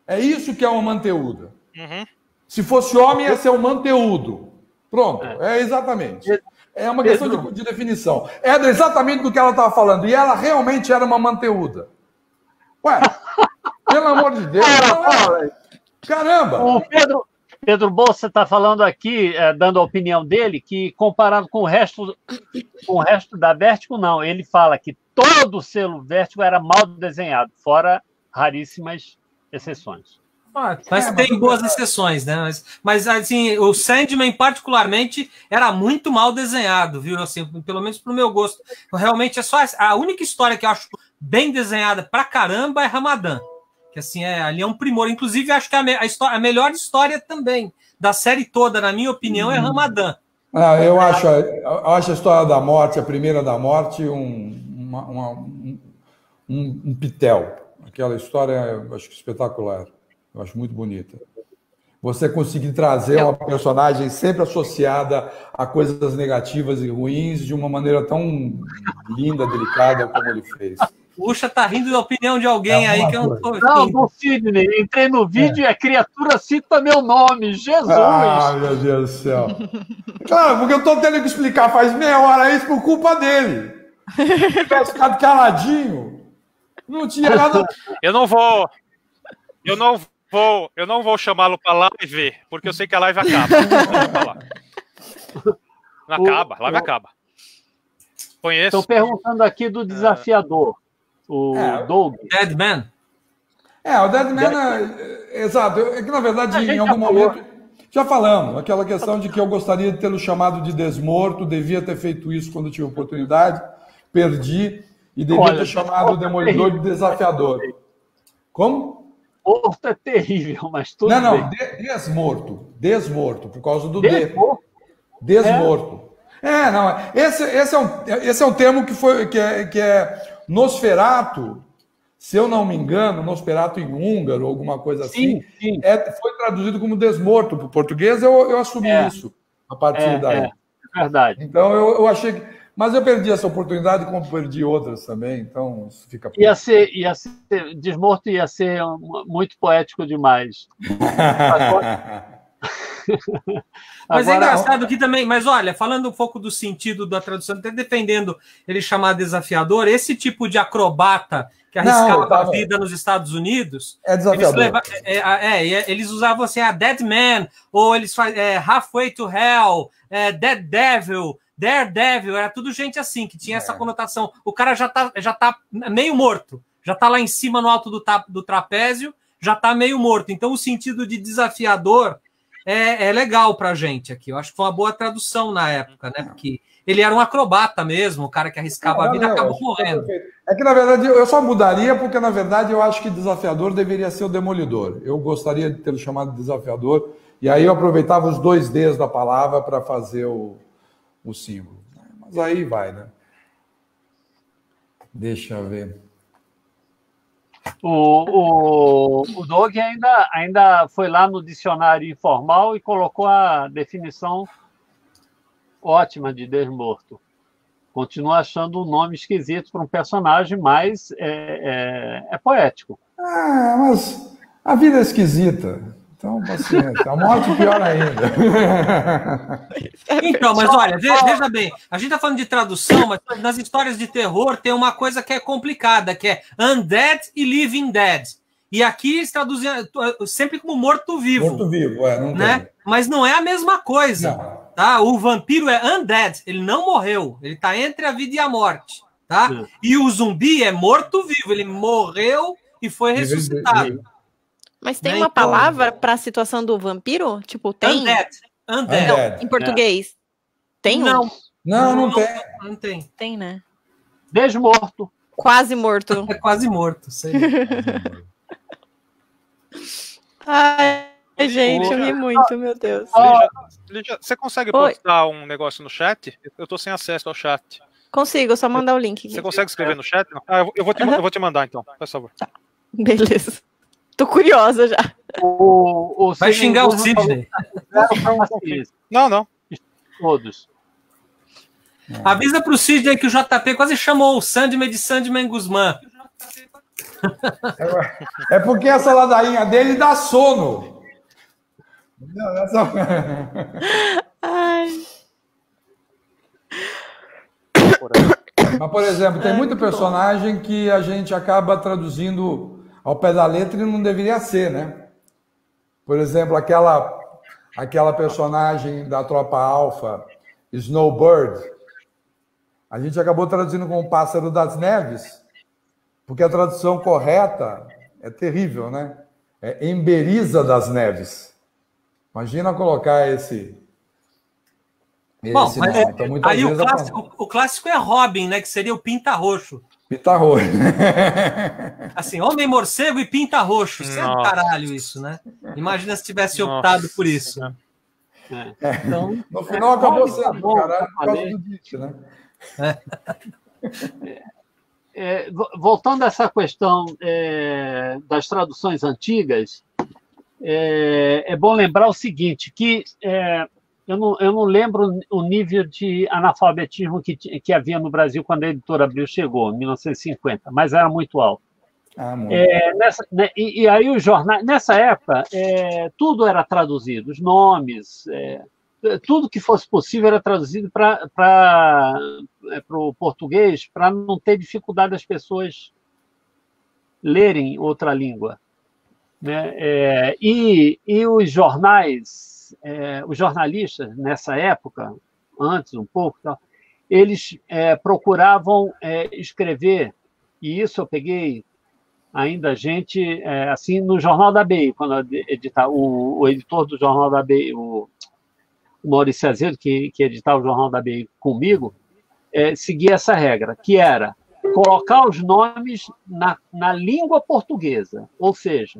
É isso que é uma manteúda. Uhum. Se fosse homem, ia ser um manteúdo. Pronto, exatamente. É uma questão de definição. É exatamente do que ela estava falando. E ela realmente era uma manteúda. Ué, pelo amor de Deus. Caramba! O Pedro Bolsa está falando aqui, dando a opinião dele, que comparado com o resto da Vertigo, não. Ele fala que todo o selo Vertigo era mal desenhado, fora raríssimas exceções. Mas tem boas exceções, né? Mas assim, o Sandman, particularmente, era muito mal desenhado, viu? Assim, pelo menos pro meu gosto. Realmente é só a única história que eu acho bem desenhada pra caramba é Ramadã. Que assim, ali é um primor. Inclusive, acho que a melhor história também da série toda, na minha opinião, é Ramadã. Eu acho a história da morte, a primeira da morte, um pitel. Aquela história, eu acho espetacular. Eu acho muito bonita. Você conseguir trazer uma personagem sempre associada a coisas negativas e ruins de uma maneira tão linda, delicada como ele fez. Puxa, tá rindo da opinião de alguém aí que eu não tô... Não, do Sidney. Entrei no vídeo e a criatura cita meu nome. Jesus! Ah, meu Deus do céu. Claro, porque eu tô tendo que explicar faz meia hora isso por culpa dele. Se tivesse ficado caladinho, não tinha nada... Eu não vou chamá-lo para live, porque eu sei que a live acaba. A live acaba. Conheço. Estou perguntando aqui do desafiador, o Doug. Deadman. O Deadman, exato. É que, na verdade, em algum momento... Já falamos, aquela questão de que eu gostaria de tê-lo chamado de Desmorto, devia ter feito isso quando tive oportunidade, perdi, e devia ter chamado o Demolidor de Desafiador. Como? Morto é terrível, mas tudo bem. Desmorto, por causa do Desmorto. Esse é um termo que é Nosferatu, se eu não me engano, Nosferatu em húngaro, alguma coisa assim, sim. Foi traduzido como Desmorto para o português, eu assumi isso a partir daí. É verdade. Então eu achei que... Mas eu perdi essa oportunidade, como perdi outras também, então isso fica... Ia ser Desmorto ia ser muito poético demais. Mas é engraçado que também... Mas olha, falando um pouco do sentido da tradução, até defendendo ele chamar desafiador, esse tipo de acrobata que arriscava a vida nos Estados Unidos... É desafiador. Eles usavam assim, Dead Man, ou eles Halfway to Hell, Dead Devil... Daredevil, era tudo gente assim, que tinha essa conotação. O cara já tá meio morto, já tá lá em cima no alto do trapézio, já tá meio morto. Então o sentido de desafiador é legal pra gente aqui. Eu acho que foi uma boa tradução na época, né? Porque ele era um acrobata mesmo, o cara que arriscava a vida acabou morrendo. É que, na verdade, eu só mudaria porque, na verdade, eu acho que desafiador deveria ser o Demolidor. Eu gostaria de tê-lo chamado de desafiador, e aí eu aproveitava os 2 Ds da palavra para fazer o símbolo. Mas aí vai, né? Deixa eu ver. O Doug ainda foi lá no dicionário informal e colocou a definição ótima de Desmorto. Continua achando um nome esquisito para um personagem, mas é poético. Mas a vida é esquisita. Então, paciência. A morte pior ainda. Então, mas olha, veja bem, a gente está falando de tradução, mas nas histórias de terror tem uma coisa que é complicada, que é undead e living dead. E aqui eles traduzem sempre como morto-vivo. Morto-vivo, não né? tem. Mas não é a mesma coisa. Não. Tá? O vampiro é undead, ele não morreu, ele está entre a vida e a morte. Tá? E o zumbi é morto-vivo, ele morreu e foi ressuscitado. Mas tem uma palavra para a situação do vampiro? Tipo, tem? Undead. Não, em português. Tem? Não tem. Não tem. Tem, né? Desmorto. Quase morto. É quase morto. Sei. Ai, gente, eu ri muito, meu Deus. Lígia, você consegue postar um negócio no chat? Eu tô sem acesso ao chat. Consigo, só mandar o link. Você consegue escrever no chat? Eu vou te mandar, então, por favor. Tá. Beleza. Tô curiosa já. Vai xingar o Sidney. Não. Todos. Avisa pro Sidney que o JP quase chamou o Sandman de Sandman Guzmán. É porque essa ladainha dele dá sono. Ai. Mas, por exemplo, tem muito personagem que a gente acaba traduzindo ao pé da letra e não deveria ser, né? Por exemplo, aquela personagem da Tropa Alpha, Snowbird, a gente acabou traduzindo como Pássaro das Neves, porque a tradução correta é terrível, né? É Emberiza das Neves. Imagina colocar esse Bom, mas então, aí o clássico é Robin, né? Que seria o Pinta Roxo. Pinta Roxo. Assim, Homem Morcego e Pinta Roxo. Isso é do caralho isso, né? Imagina se tivesse optado por isso. Então, no final acabou sendo caralho por causa do Ditch, né? Voltando a essa questão das traduções antigas, é bom lembrar o seguinte, que eu não lembro o nível de analfabetismo que havia no Brasil quando a Editora Abril chegou, em 1950, mas era muito alto. E aí os jornais, nessa época, tudo era traduzido, os nomes, tudo que fosse possível era traduzido para o português, para não ter dificuldade das pessoas lerem outra língua. Né? E os jornais, os jornalistas, nessa época, antes um pouco, eles procuravam escrever, e isso eu peguei ainda gente, assim, no Jornal da BI, quando o editor do Jornal da BI, o Maurício Azevedo, que editava o Jornal da BI comigo, seguia essa regra, que era colocar os nomes na língua portuguesa, ou seja,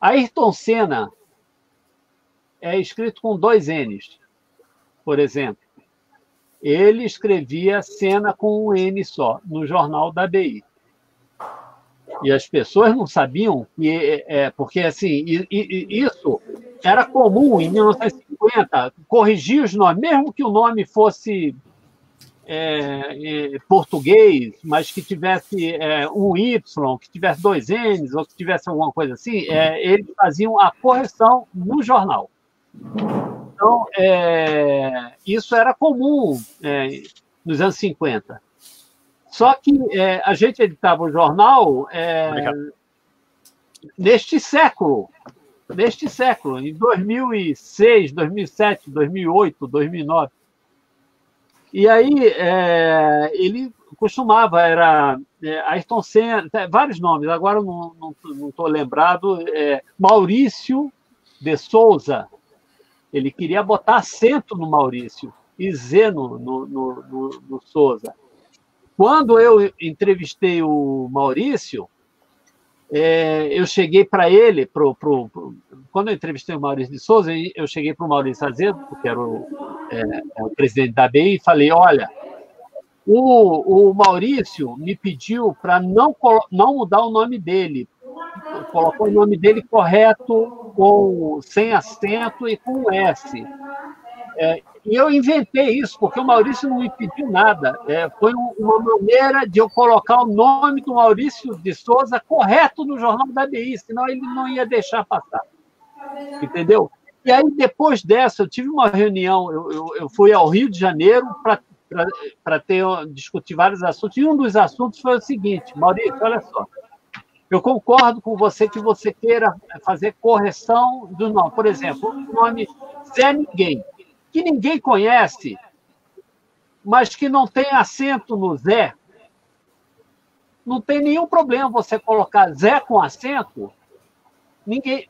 Ayrton Senna é escrito com 2 N's, por exemplo. Ele escrevia Senna com um N só, no Jornal da BI. E as pessoas não sabiam, porque assim, isso era comum em 1950, corrigir os nomes, mesmo que o nome fosse português, mas que tivesse um Y, que tivesse 2 N's, ou que tivesse alguma coisa assim, eles faziam a correção no jornal. Então, isso era comum nos anos 50. Só que a gente editava o jornal neste século, em 2006, 2007, 2008, 2009. E aí ele costumava, era Ayrton Senna, vários nomes, agora eu não estou lembrado, Maurício de Souza, ele queria botar acento no Maurício e Z no Souza. Quando eu entrevistei o Maurício, eu cheguei para ele, quando eu entrevistei o Maurício de Souza, eu cheguei para o Maurício Azevedo, que era o presidente da BI, e falei, olha, o Maurício me pediu para não mudar o nome dele, colocou o nome dele correto, sem acento e com S. E eu inventei isso, porque o Maurício não me pediu nada. Foi uma maneira de eu colocar o nome do Maurício de Souza correto no Jornal da BI, senão ele não ia deixar passar. Entendeu? E aí, depois dessa, eu tive uma reunião, eu fui ao Rio de Janeiro para discutir vários assuntos, e um dos assuntos foi o seguinte: Maurício, olha só, eu concordo com você que você queira fazer correção do nome. Por exemplo, o nome Zé Ninguém, que ninguém conhece, mas que não tem acento no Zé. Não tem nenhum problema você colocar Zé com acento,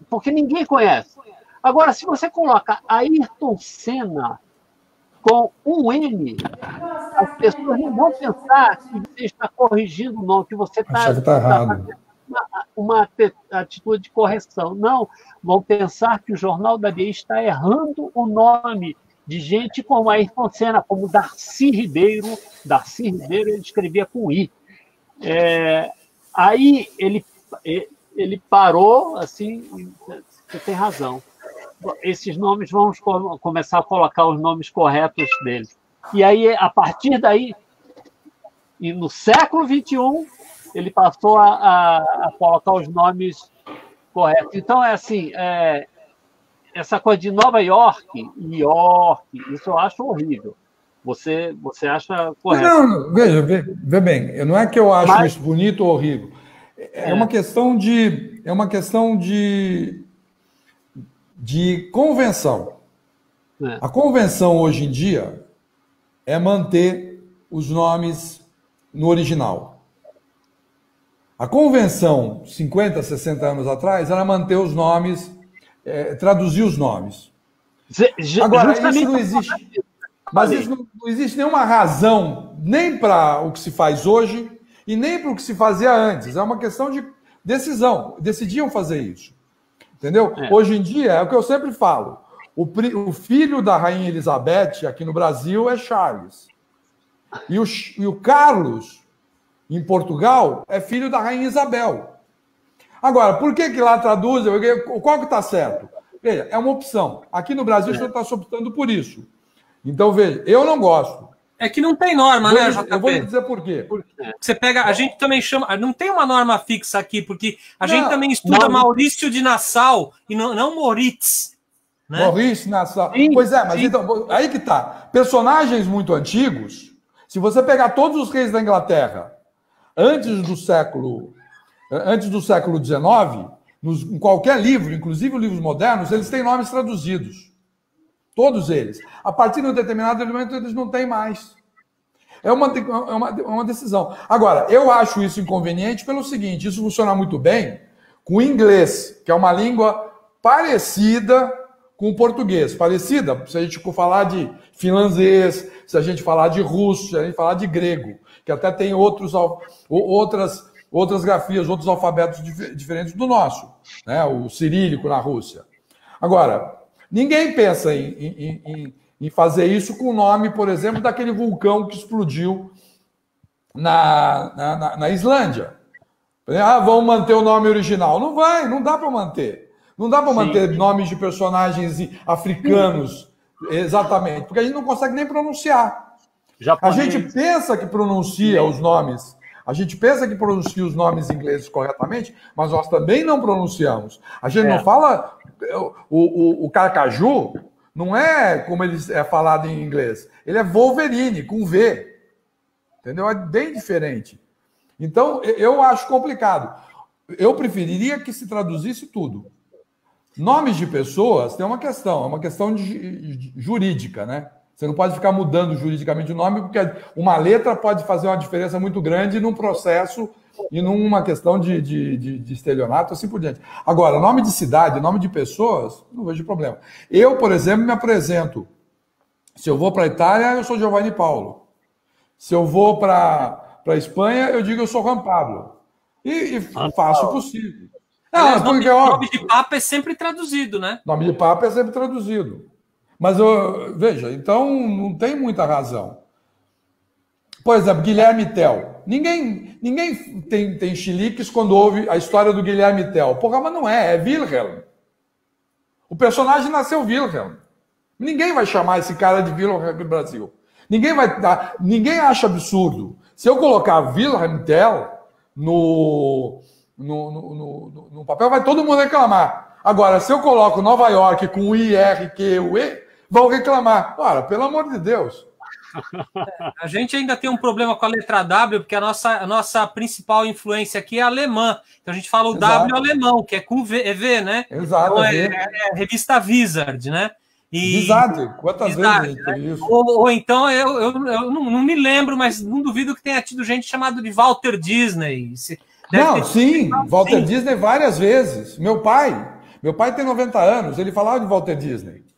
porque ninguém conhece. Agora, se você coloca Ayrton Senna com um N, as pessoas não vão pensar que você está corrigindo o nome, que você está errado. Uma atitude de correção. Não, vão pensar que o Jornal da BI está errando o nome de gente como Ayrton Senna, como Darcy Ribeiro. Darcy Ribeiro ele escrevia com I. Aí ele parou, assim, você tem razão. Esses nomes, vamos começar a colocar os nomes corretos deles. E aí, a partir daí, e no século XXI, ele passou a colocar os nomes corretos. Então, essa coisa de Nova York, isso eu acho horrível. Você acha correto? Não, veja bem, não é que eu acho isso bonito ou horrível. É uma questão de convenção. A convenção hoje em dia é manter os nomes no original. A convenção, 50, 60 anos atrás, era manter os nomes, traduzir os nomes. Agora, isso não existe. Mas isso não existe nenhuma razão, nem para o que se faz hoje e nem para o que se fazia antes. É uma questão de decisão. Decidiam fazer isso. Entendeu? Hoje em dia, é o que eu sempre falo. O filho da Rainha Elizabeth, aqui no Brasil, é Charles. E o Carlos, em Portugal, é filho da Rainha Isabel. Agora, por que lá traduz? Qual que está certo? Veja, é uma opção. Aqui no Brasil, você está optando por isso. Então, veja, eu não gosto. É que não tem norma, né, JP? Eu vou lhe dizer por quê. Você pega, a gente também chama, não tem uma norma fixa aqui, porque gente também estuda Maurício de Nassau e não Moritz. Né? Maurício Nassau. Pois é, mas então, aí que tá. Personagens muito antigos, se você pegar todos os reis da Inglaterra antes do século XIX, em qualquer livro, inclusive os livros modernos, eles têm nomes traduzidos. Todos eles. A partir de um determinado momento, eles não têm mais. É uma decisão. Agora, eu acho isso inconveniente pelo seguinte: isso funciona muito bem com o inglês, que é uma língua parecida com o português. Parecida, se a gente for falar de finlandês, se a gente falar de russo, se a gente falar de grego, que até tem outras grafias, outros alfabetos diferentes do nosso, né? O cirílico na Rússia. Agora, ninguém pensa em fazer isso com o nome, por exemplo, daquele vulcão que explodiu na Islândia. Vamos manter o nome original. Não vai, não dá para manter. Não dá para manter nomes de personagens africanos, exatamente, porque a gente não consegue nem pronunciar. A gente pensa que pronuncia os nomes, os nomes ingleses corretamente, mas nós também não pronunciamos. A gente não fala... O carcaju não é como ele é falado em inglês. Ele é Wolverine, com V. Entendeu? É bem diferente. Então, eu acho complicado. Eu preferiria que se traduzisse tudo. Nomes de pessoas tem uma questão jurídica, né? Você não pode ficar mudando juridicamente o nome, porque uma letra pode fazer uma diferença muito grande num processo e numa questão de estelionato, assim por diante. Agora, nome de cidade, nome de pessoas, não vejo problema. Eu, por exemplo, me apresento. Se eu vou para a Itália, eu sou Giovanni Paulo. Se eu vou para a Espanha, eu digo eu sou Juan Pablo. E faço o possível. Nome de Papa é sempre traduzido, né? Nome de Papa é sempre traduzido. Mas, veja, então não tem muita razão. Por exemplo, Guilherme Tell. Ninguém tem chiliques quando ouve a história do Guilherme Tell. Porra, mas não é Wilhelm. O personagem nasceu Wilhelm. Ninguém vai chamar esse cara de Wilhelm no Brasil. Ninguém acha absurdo. Se eu colocar Wilhelm Tell no papel, vai todo mundo reclamar. Agora, se eu coloco Nova York com o I, R, Q, U, E, vão reclamar. Ora, pelo amor de Deus. A gente ainda tem um problema com a letra W, porque a nossa principal influência aqui é alemã. Então a gente fala o W alemão, que é com V, né? Exato. Então é a revista Wizard, né? Wizard, quantas vezes a gente tem isso? Ou então, eu não me lembro, mas não duvido que tenha tido gente chamada de Walter Disney. Sim, Walter Disney várias vezes. Meu pai tem 90 anos, ele falava de Walter Disney.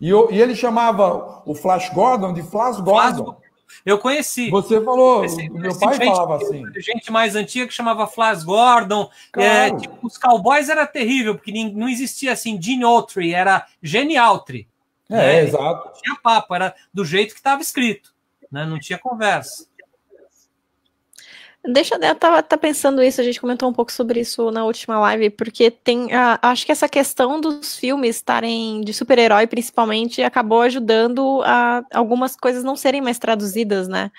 E ele chamava o Flash Gordon de Flash Gordon. Eu conheci. Você falou, meu pai falava assim. Gente mais antiga que chamava Flash Gordon. Claro. Tipo, os Cowboys era terrível, porque não existia assim, Gene Autry, era Gene Autry. Né? Exato. Não tinha papo, era do jeito que estava escrito. Né? Não tinha conversa. Eu tava pensando isso, a gente comentou um pouco sobre isso na última live, porque acho que essa questão dos filmes estarem de super-herói, principalmente, acabou ajudando a algumas coisas não serem mais traduzidas, né?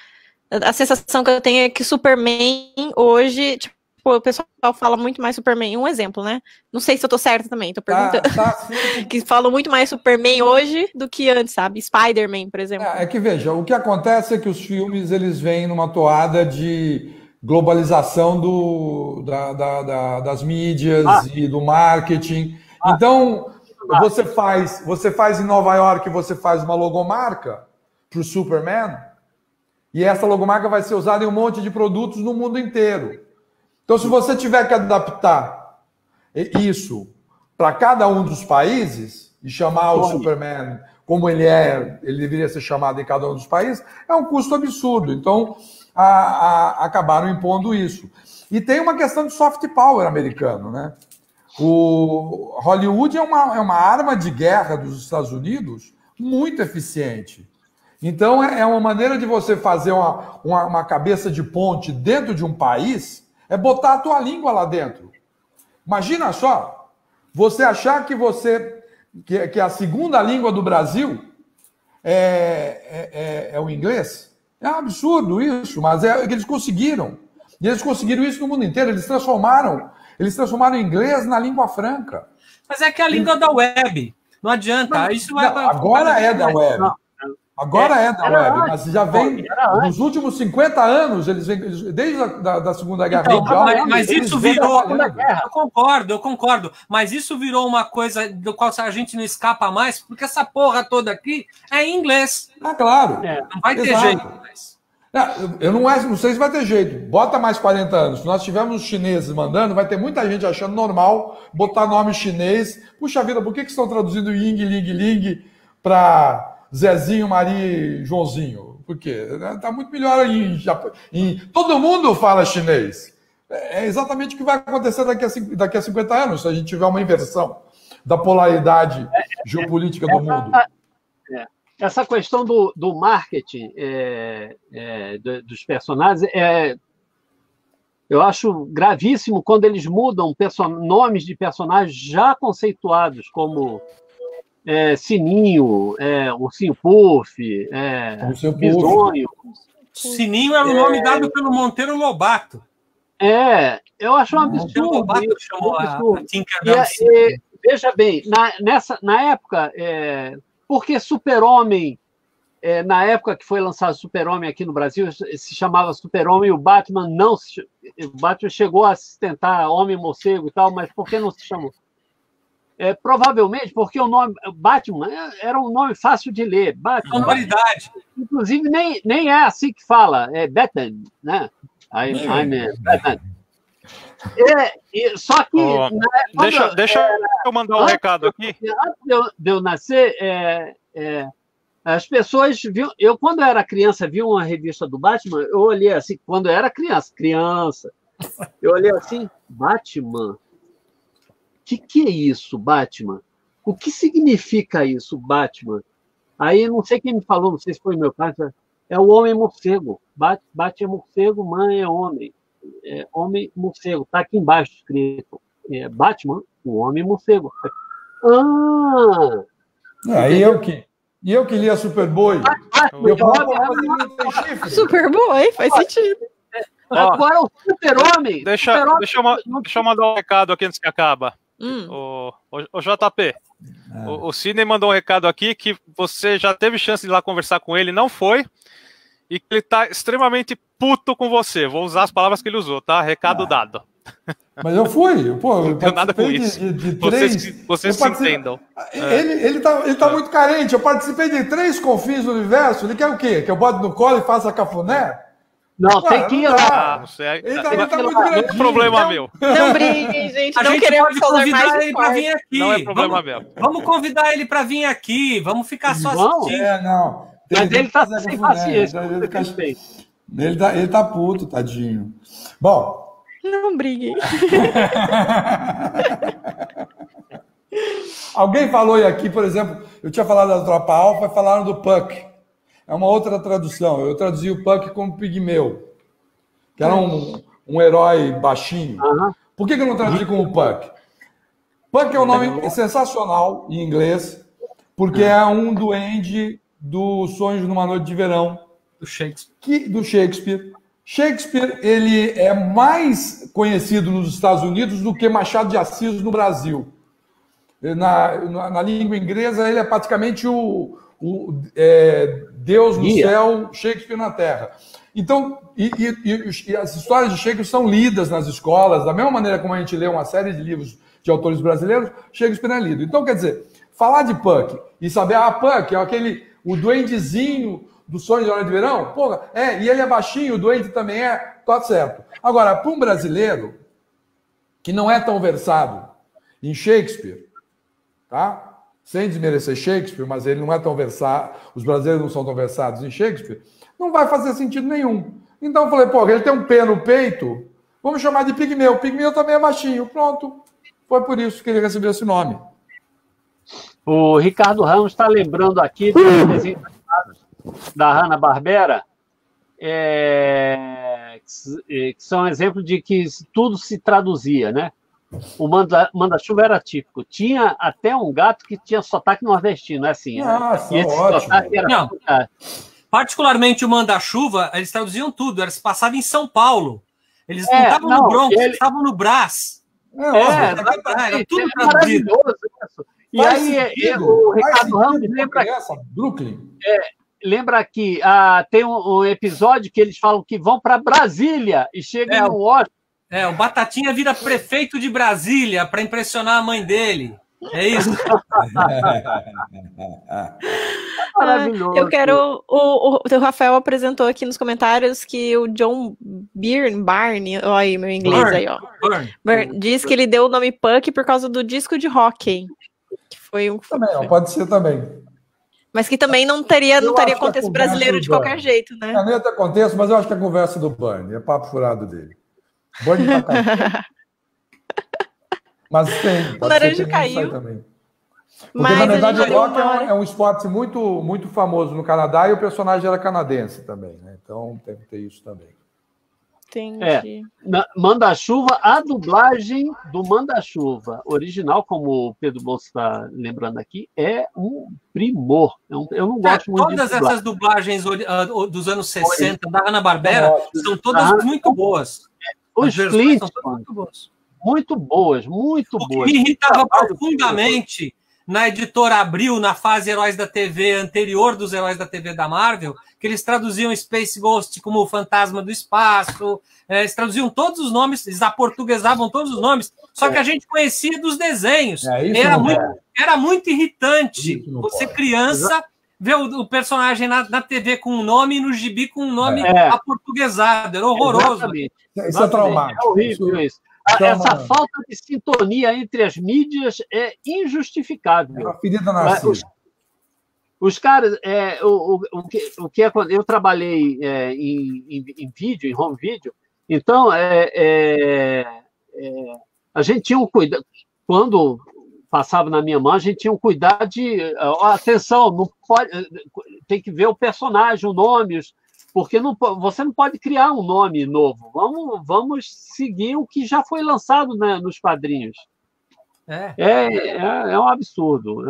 A sensação que eu tenho é que Superman hoje, tipo, o pessoal fala muito mais Superman, um exemplo, né? Não sei se eu tô certa também, tô perguntando. Que falam muito mais Superman hoje do que antes, sabe? Spider-Man, por exemplo. É que, veja, o que acontece é que os filmes, eles vêm numa toada de globalização das mídias e do marketing. Então, você faz em Nova York, você faz uma logomarca para o Superman, e essa logomarca vai ser usada em um monte de produtos no mundo inteiro. Então, se você tiver que adaptar isso para cada um dos países e chamar o Superman como ele deveria ser chamado em cada um dos países, é um custo absurdo. Então, acabaram impondo isso. E tem uma questão de soft power americano, né? O Hollywood é uma arma de guerra dos Estados Unidos muito eficiente. Então, é uma maneira de você fazer uma cabeça de ponte dentro de um país, é botar a tua língua lá dentro. Imagina só, você achar que a segunda língua do Brasil é o inglês. É um absurdo isso, mas eles conseguiram. E eles conseguiram isso no mundo inteiro. Eles transformaram o inglês na língua franca. Mas é que é a língua da web. Não adianta. Agora é da web. Agora é da web, mas já vem nos últimos 50 anos, eles vêm desde a Segunda Guerra Mundial. Mas isso virou. Eu concordo. Mas isso virou uma coisa do qual a gente não escapa mais, porque essa porra toda aqui é em inglês. Claro. Não vai ter jeito. Eu não sei se vai ter jeito. Bota mais 40 anos. Se nós tivermos os chineses mandando, vai ter muita gente achando normal botar nome chinês. Puxa vida, por que estão traduzindo Ying, Ling, Ling para Zezinho, Maria e Joãozinho? Por quê? Está muito melhor todo mundo fala chinês. É exatamente o que vai acontecer daqui a 50 anos, se a gente tiver uma inversão da polaridade geopolítica do mundo. Essa questão do marketing dos personagens eu acho gravíssimo quando eles mudam nomes de personagens já conceituados, como Sininho, Ursinho Puff, Bisonho. Sininho era o nome dado pelo Monteiro Lobato. Eu acho um absurdo. Lobato chamou a veja bem, na época, porque Super-Homem, na época que foi lançado Super-Homem aqui no Brasil, se chamava Super-Homem, e o Batman não se... O Batman chegou a se tentar Homem-Morcego e tal, mas por que não se chamou? Provavelmente porque o nome Batman era um nome fácil de ler. Batman, inclusive, nem é assim que fala, é Batman, né? I'm Batman. Só que... Deixa eu mandar um recado aqui. Antes de eu nascer, as pessoas viam... Eu, quando era criança, vi uma revista do Batman, eu olhei assim, quando eu era criança, eu olhei assim, Batman... O que é isso, Batman? O que significa isso, Batman? Aí, não sei quem me falou, não sei se foi meu pai, é o Homem-Morcego. Batman é morcego, mãe é homem. Homem-Morcego. Está aqui embaixo escrito. Batman, o Homem-Morcego. E eu que lia Superboy. Superboy, faz sentido. Agora o Super-Homem... Deixa eu mandar um recado aqui antes que acaba. O JP, o Sidney mandou um recado aqui que você já teve chance de ir lá conversar com ele, não foi, e que ele tá extremamente puto com você. Vou usar as palavras que ele usou, tá? Recado dado. Mas eu fui, pô, não tenho nada com isso. Vocês se entendam. Ele tá muito carente. Eu participei de 3 confins do universo. Ele quer o quê? Que eu bote no colo e faça cafuné? Não, tem que ir lá. Não sei. Ele tá muito Não grandinho. é problema meu. Não briguem, gente. A Não gente queremos pode falar convidar mais ele para vir aqui. Não é problema meu. Vamos convidar ele para vir aqui. Vamos ficar só assistindo. Não. Mas ele tá sem paciência. Ele tá puto, tadinho. Bom. Não briguem. Alguém falou aí aqui, por exemplo, eu tinha falado da Tropa Alfa e falaram do Puck. É uma outra tradução. Eu traduzi o Puck como Pigmeu, que era um herói baixinho. Por que eu não traduzi como Puck? Puck é um nome sensacional em inglês, porque é um duende do Sonhos numa Noite de Verão. Do Shakespeare. Do Shakespeare. Shakespeare, ele é mais conhecido nos Estados Unidos do que Machado de Assis no Brasil. Na língua inglesa, ele é praticamente o Deus no céu, Shakespeare na terra. Então, e as histórias de Shakespeare são lidas nas escolas, da mesma maneira como a gente lê uma série de livros de autores brasileiros, Shakespeare é lido. Então, quer dizer, falar de Puck e saber, Puck é o duendezinho do Sonho de Hora de Verão, porra, e ele é baixinho, o doente também tá certo. Agora, para um brasileiro que não é tão versado em Shakespeare, tá? Sem desmerecer Shakespeare, mas ele não é tão versado, os brasileiros não são tão versados em Shakespeare, não vai fazer sentido nenhum. Então eu falei, ele tem um P no peito, vamos chamar de Pigmeu. Pigmeu também é baixinho, pronto. Foi por isso que ele recebeu esse nome. O Ricardo Ramos está lembrando aqui dos desenhos da Hanna-Barbera, que são exemplos de que tudo se traduzia, né? O Manda-Chuva era típico. Tinha até um gato que tinha sotaque nordestino, assim. Nossa, e esse ótimo. sotaque era... Particularmente o Manda-Chuva, eles traduziam tudo. Eles passavam em São Paulo. Eles não estavam no Bronx, eles estavam no Brás. Era tudo traduzido. E aí, o Ricardo Ramos lembra... Brooklyn. Lembra que tem um episódio que eles falam que vão para Brasília e chegam no Washington. O Batatinha vira prefeito de Brasília para impressionar a mãe dele. É isso. Maravilhoso. Eu quero... O Rafael apresentou aqui nos comentários que o John Barney, olha aí meu inglês aí, ó. Diz que ele deu o nome Puck por causa do disco de hóquei. Que foi Também, pode ser também. Mas que também não teria contexto brasileiro de qualquer jeito, né? Não ia ter contexto, mas eu acho que a conversa do Bernie é papo furado dele. Bernie tá caindo. Mas tem. O laranja caiu. Também. Porque, na verdade, o rock é um esporte muito, muito famoso no Canadá e o personagem era canadense também, né? Então tem que ter isso também. Entendi. Manda-Chuva, a dublagem do Manda-Chuva original, como o Pedro Bolso está lembrando aqui, é um primor. Eu não gosto muito todas essas dublagens dos anos 60 da Hanna-Barbera são todas muito boas. Os Flint, muito boas. O que me irritava profundamente na editora Abril, na fase Heróis da TV anterior dos Heróis da TV da Marvel, que eles traduziam Space Ghost como o Fantasma do Espaço, eles traduziam todos os nomes, eles aportuguesavam todos os nomes, só que a gente conhecia dos desenhos. Era muito irritante você, criança, ver o personagem na TV com um nome e no gibi com um nome aportuguesado. Era horroroso. Isso é traumático. É horrível isso. Essa falta de sintonia entre as mídias é injustificável. É uma ferida nascida. Os caras, o que eu trabalhei em vídeo, em home video, então a gente tinha um cuidado, quando passava na minha mão, a gente tinha um cuidado de atenção, não pode, tem que ver o personagem, o nome, porque você não pode criar um nome novo. Vamos seguir o que já foi lançado, né, nos quadrinhos. É um absurdo,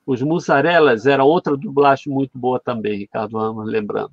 Os Mussarelas era outra dublagem muito boa também, Ricardo Ramos, lembrando.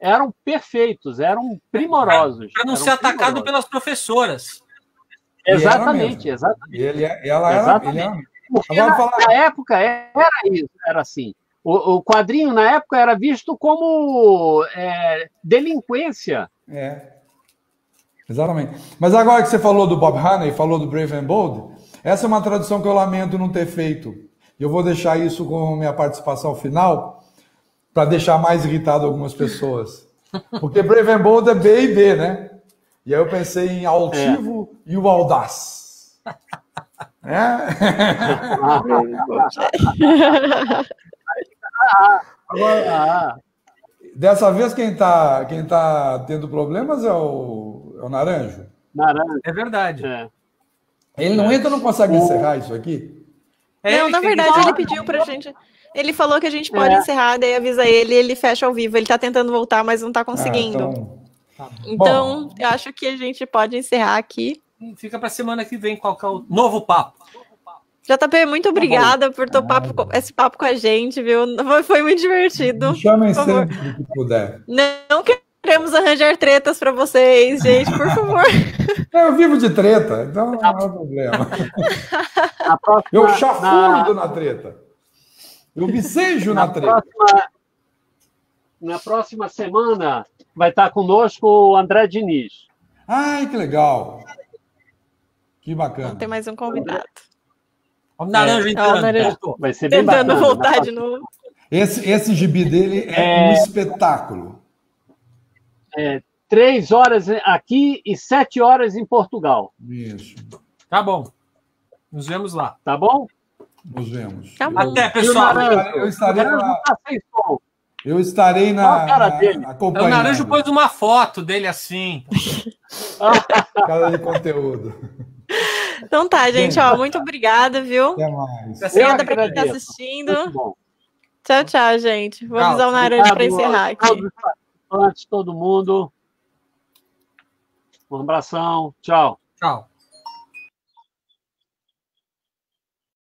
eram perfeitos, eram primorosos. Para não ser atacado pelas professoras. Exatamente, exatamente. Ela era. Porque na época era isso, era assim. O quadrinho, na época, era visto como delinquência. Exatamente. Mas agora que você falou do Bob Haney, falou do Brave and Bold, essa é uma tradução que eu lamento não ter feito. Eu vou deixar isso como minha participação final, para deixar mais irritado algumas pessoas. Porque Brave and Bold é B e B, né? E aí eu pensei em altivo e o audaz. Agora, dessa vez quem tá tendo problemas é o Naranjo. Naranjo. É verdade. Ele não entra, não consegue encerrar isso aqui? Não, na verdade, ele pediu pra gente. Ele falou que a gente pode encerrar, daí avisa ele e ele fecha ao vivo. Ele tá tentando voltar, mas não tá conseguindo. Então, eu acho que a gente pode encerrar aqui. Fica pra semana que vem qual que é o novo papo. JP, muito obrigada por topar esse papo com a gente, viu? Foi muito divertido. Me chamem sempre que puder. Não queremos arranjar tretas para vocês, gente, por favor. Eu vivo de treta, então não há problema. Eu chafurdo na treta. Eu vicejo na treta. Na próxima semana vai estar conosco o André Diniz. Ai, que legal. Que bacana. Vamos ter mais um convidado. O Naranjo entrando. Vai ser bem tentando bacana, voltar de novo. Esse gibi dele é um espetáculo. 3 horas aqui e 7 horas em Portugal. Isso. Tá bom. Nos vemos lá. Tá bom? Nos vemos. Tá bom. Até, pessoal. Eu estarei acompanhando. O Naranjo pôs uma foto dele assim. Cara de conteúdo. Então tá, gente, ó, muito obrigada, viu? Até mais. Obrigada para quem está assistindo. Tchau, tchau, gente. Vou avisar o Naranjo para encerrar aqui. Antes, todo mundo. Um abração. Tchau. Tchau.